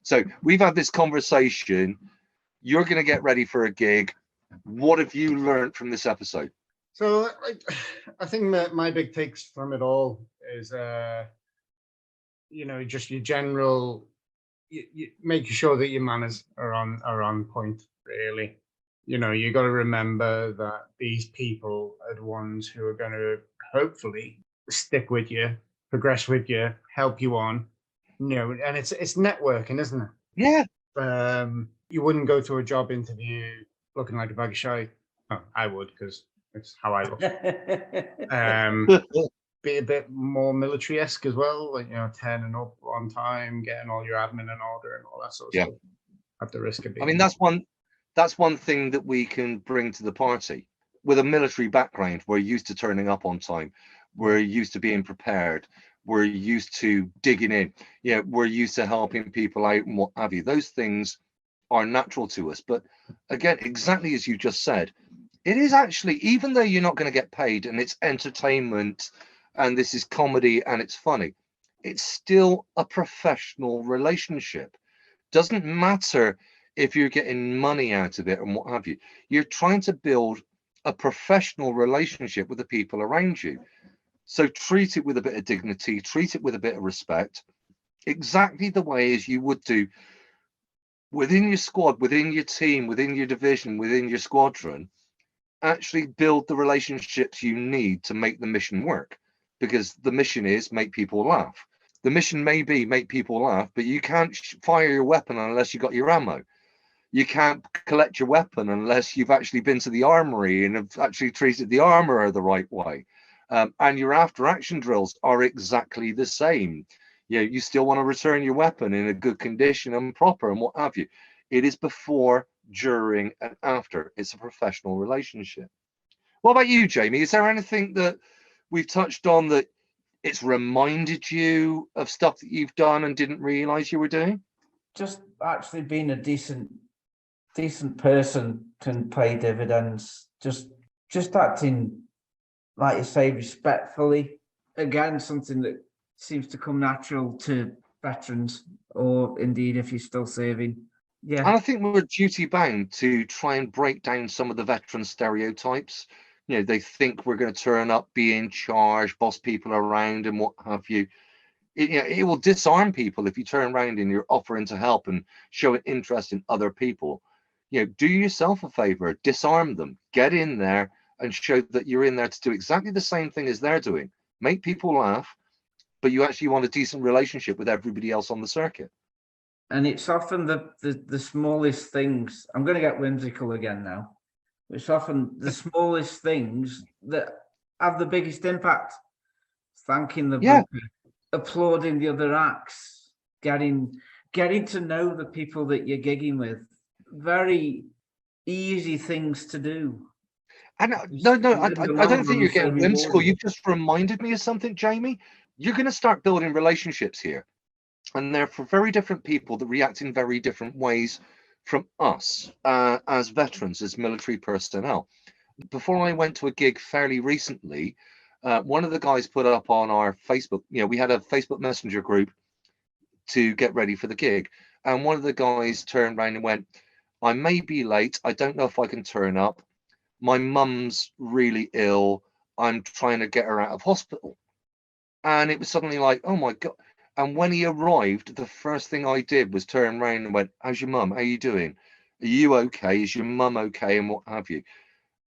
So we've had this conversation. You're going to get ready for a gig. What have you learned from this episode? So I think my big takes from it all is, just your general, you making sure that your manners are on point, really. You got to remember that these people are the ones who are going to hopefully stick with you, progress with you, help you on. And it's networking, isn't it? Yeah. You wouldn't go to a job interview looking like a bag of shite. Oh, I would, because it's how I look. be a bit more military-esque as well, like, you know, turning up on time, getting all your admin in order and all that sort of Yeah. stuff, at the risk of I being. mean, that's one thing that we can bring to the party. With a military background, we're used to turning up on time. We're used to being prepared. We're used to digging in. Yeah, we're used to helping people out and what have you. Those things are natural to us. But again, exactly as you just said, it is actually, even though you're not going to get paid and it's entertainment and this is comedy and it's funny, it's still a professional relationship. Doesn't matter if you're getting money out of it and what have you. You're trying to build a professional relationship with the people around you. So treat it with a bit of dignity, treat it with a bit of respect, exactly the way as you would do within your squad, within your team, within your division, within your squadron. Actually build the relationships you need to make the mission work, because the mission is make people laugh. The mission may be make people laugh, but you can't fire your weapon unless you got your ammo. You can't collect your weapon unless you've actually been to the armory and have actually treated the armorer the right way. And your after action drills are exactly the same. You know, you still want to return your weapon in a good condition and proper and what have you. It is before, during, and after. It's a professional relationship. What about you, Jamie? Is there anything that we've touched on that it's reminded you of stuff that you've done and didn't realize you were doing? Just actually being a decent person can pay dividends. Just acting, like you say, respectfully. Again, something that seems to come natural to veterans, or indeed if you're still serving. And Yeah, I think we're duty bound to try and break down some of the veteran stereotypes. You know, they think we're going to turn up, be in charge, boss people around, and what have you. You know, it will disarm people if you turn around and you're offering to help and show an interest in other people. You know, do yourself a favor, disarm them, get in there and show that you're in there to do exactly the same thing as they're doing. Make people laugh, but you actually want a decent relationship with everybody else on the circuit. and it's often the smallest things. I'm going to get whimsical again now. It's often the smallest things that have the biggest impact. Thanking the Yeah. booker, applauding the other acts, getting to know the people that you're gigging with. Very easy things to do. And Just no, in the I long don't think run, you're so getting whimsical. rewarding. You've just reminded me of something, Jamie. You're going to start building relationships here. And they're for very different people that react in very different ways from us as veterans, as military personnel. Before I went to a gig fairly recently, one of the guys put up on our Facebook, you know, we had a Facebook Messenger group to get ready for the gig. And one of the guys turned around and went, I may be late. I don't know if I can turn up. My mum's really ill. I'm trying to get her out of hospital. And it was suddenly like, oh my God. And when he arrived, the first thing I did was turn around and went, how's your mum? How are you doing? Are you okay? Is your mum okay? And what have you?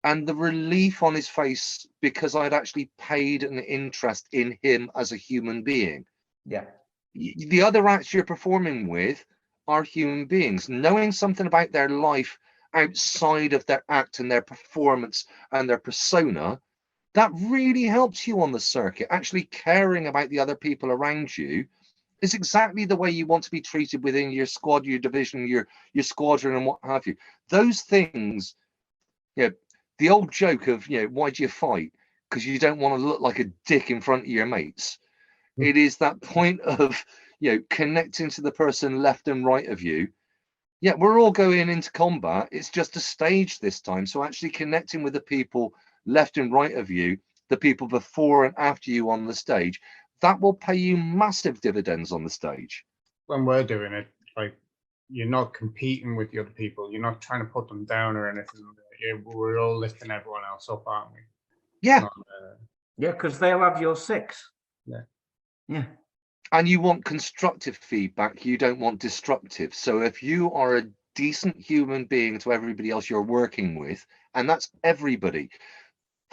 And the relief on his face, because I'd actually paid an interest in him as a human being. Yeah. The other acts you're performing with are human beings. Knowing something about their life outside of their act and their performance and their persona, that really helps you on the circuit. Actually caring about the other people around you is exactly the way you want to be treated within your squad, your division, your squadron, and what have you. Those things, you know, the old joke of, you know, why do you fight? Because you don't want to look like a dick in front of your mates. It is that point of, you know, connecting to the person left and right of you. Yeah, we're all going into combat. It's just a stage this time. So actually connecting with the people left and right of you, the people before and after you on the stage, that will pay you massive dividends on the stage. When we're doing it, like, you're not competing with the other people. You're not trying to put them down or anything. We're all lifting everyone else up, aren't we? Yeah. Not, Yeah, because they'll have your 6. Yeah. Yeah. And you want constructive feedback. You don't want destructive. So if you are a decent human being to everybody else you're working with, and that's everybody,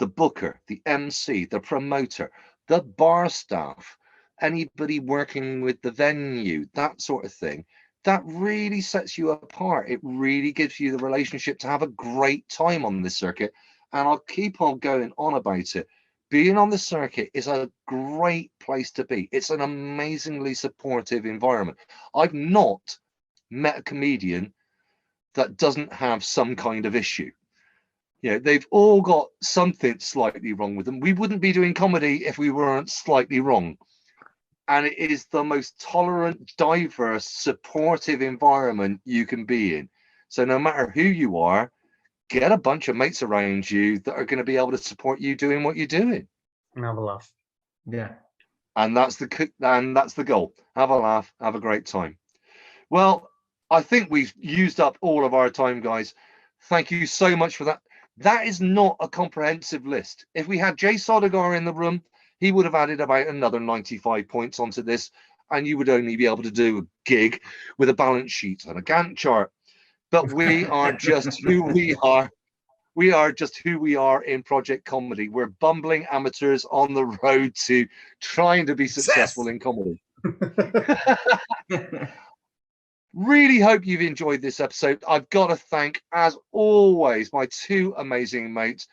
the booker, the MC, the promoter, the bar staff, anybody working with the venue, that sort of thing, that really sets you apart. It really gives you the relationship to have a great time on this circuit. And I'll keep on going on about it. being on the circuit is a great place to be. It's an amazingly supportive environment. I've not met a comedian that doesn't have some kind of issue. You know, they've all got something slightly wrong with them. We wouldn't be doing comedy if we weren't slightly wrong. And it is the most tolerant, diverse, supportive environment you can be in. So no matter who you are, get a bunch of mates around you that are going to be able to support you doing what you're doing. And have a laugh. Yeah. And that's the goal. Have a laugh, have a great time. Well, I think we've used up all of our time, guys. Thank you so much for that. That is not a comprehensive list. If we had Jay Sodegar in the room, he would have added about another 95 points onto this, and you would only be able to do a gig with a balance sheet and a Gantt chart. But we are just who we are. We are just who we are in Project Comedy. We're bumbling amateurs on the road to trying to be successful in comedy. Really hope you've enjoyed this episode. I've got to thank, as always, my two amazing mates,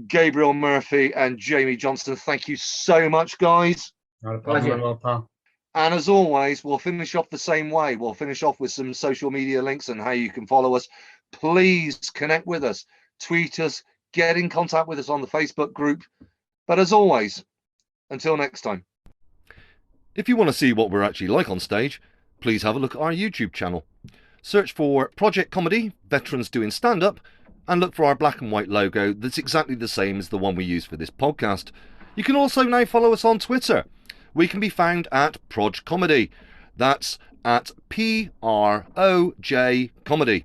Gabriel Murphy and Jamie Johnson. Thank you so much, guys. Not a problem at all, pal. And as always, we'll finish off the same way. We'll finish off with some social media links and how you can follow us. Please connect with us, tweet us, get in contact with us on the Facebook group. But as always, until next time. If you want to see what we're actually like on stage, please have a look at our YouTube channel. Search for Project Comedy, Veterans Doing Stand-Up, and look for our black and white logo that's exactly the same as the one we use for this podcast. You can also now follow us on Twitter. We can be found at Proj Comedy. That's at PROJ Comedy.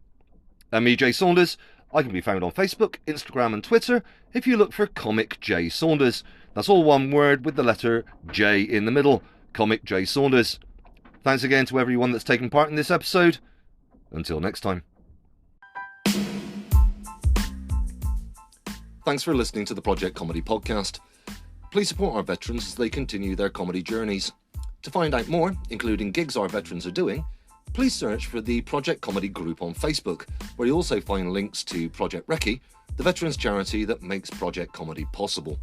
And me, Jay Saunders, I can be found on Facebook, Instagram and Twitter if you look for Comic Jay Saunders. That's all one word with the letter J in the middle. Comic Jay Saunders. Thanks again to everyone that's taken part in this episode. Until next time. Thanks for listening to the Project Comedy Podcast. Please support our veterans as they continue their comedy journeys. To find out more, including gigs our veterans are doing, please search for the Project Comedy group on Facebook, where you'll also find links to Project Recce, the veterans charity that makes Project Comedy possible.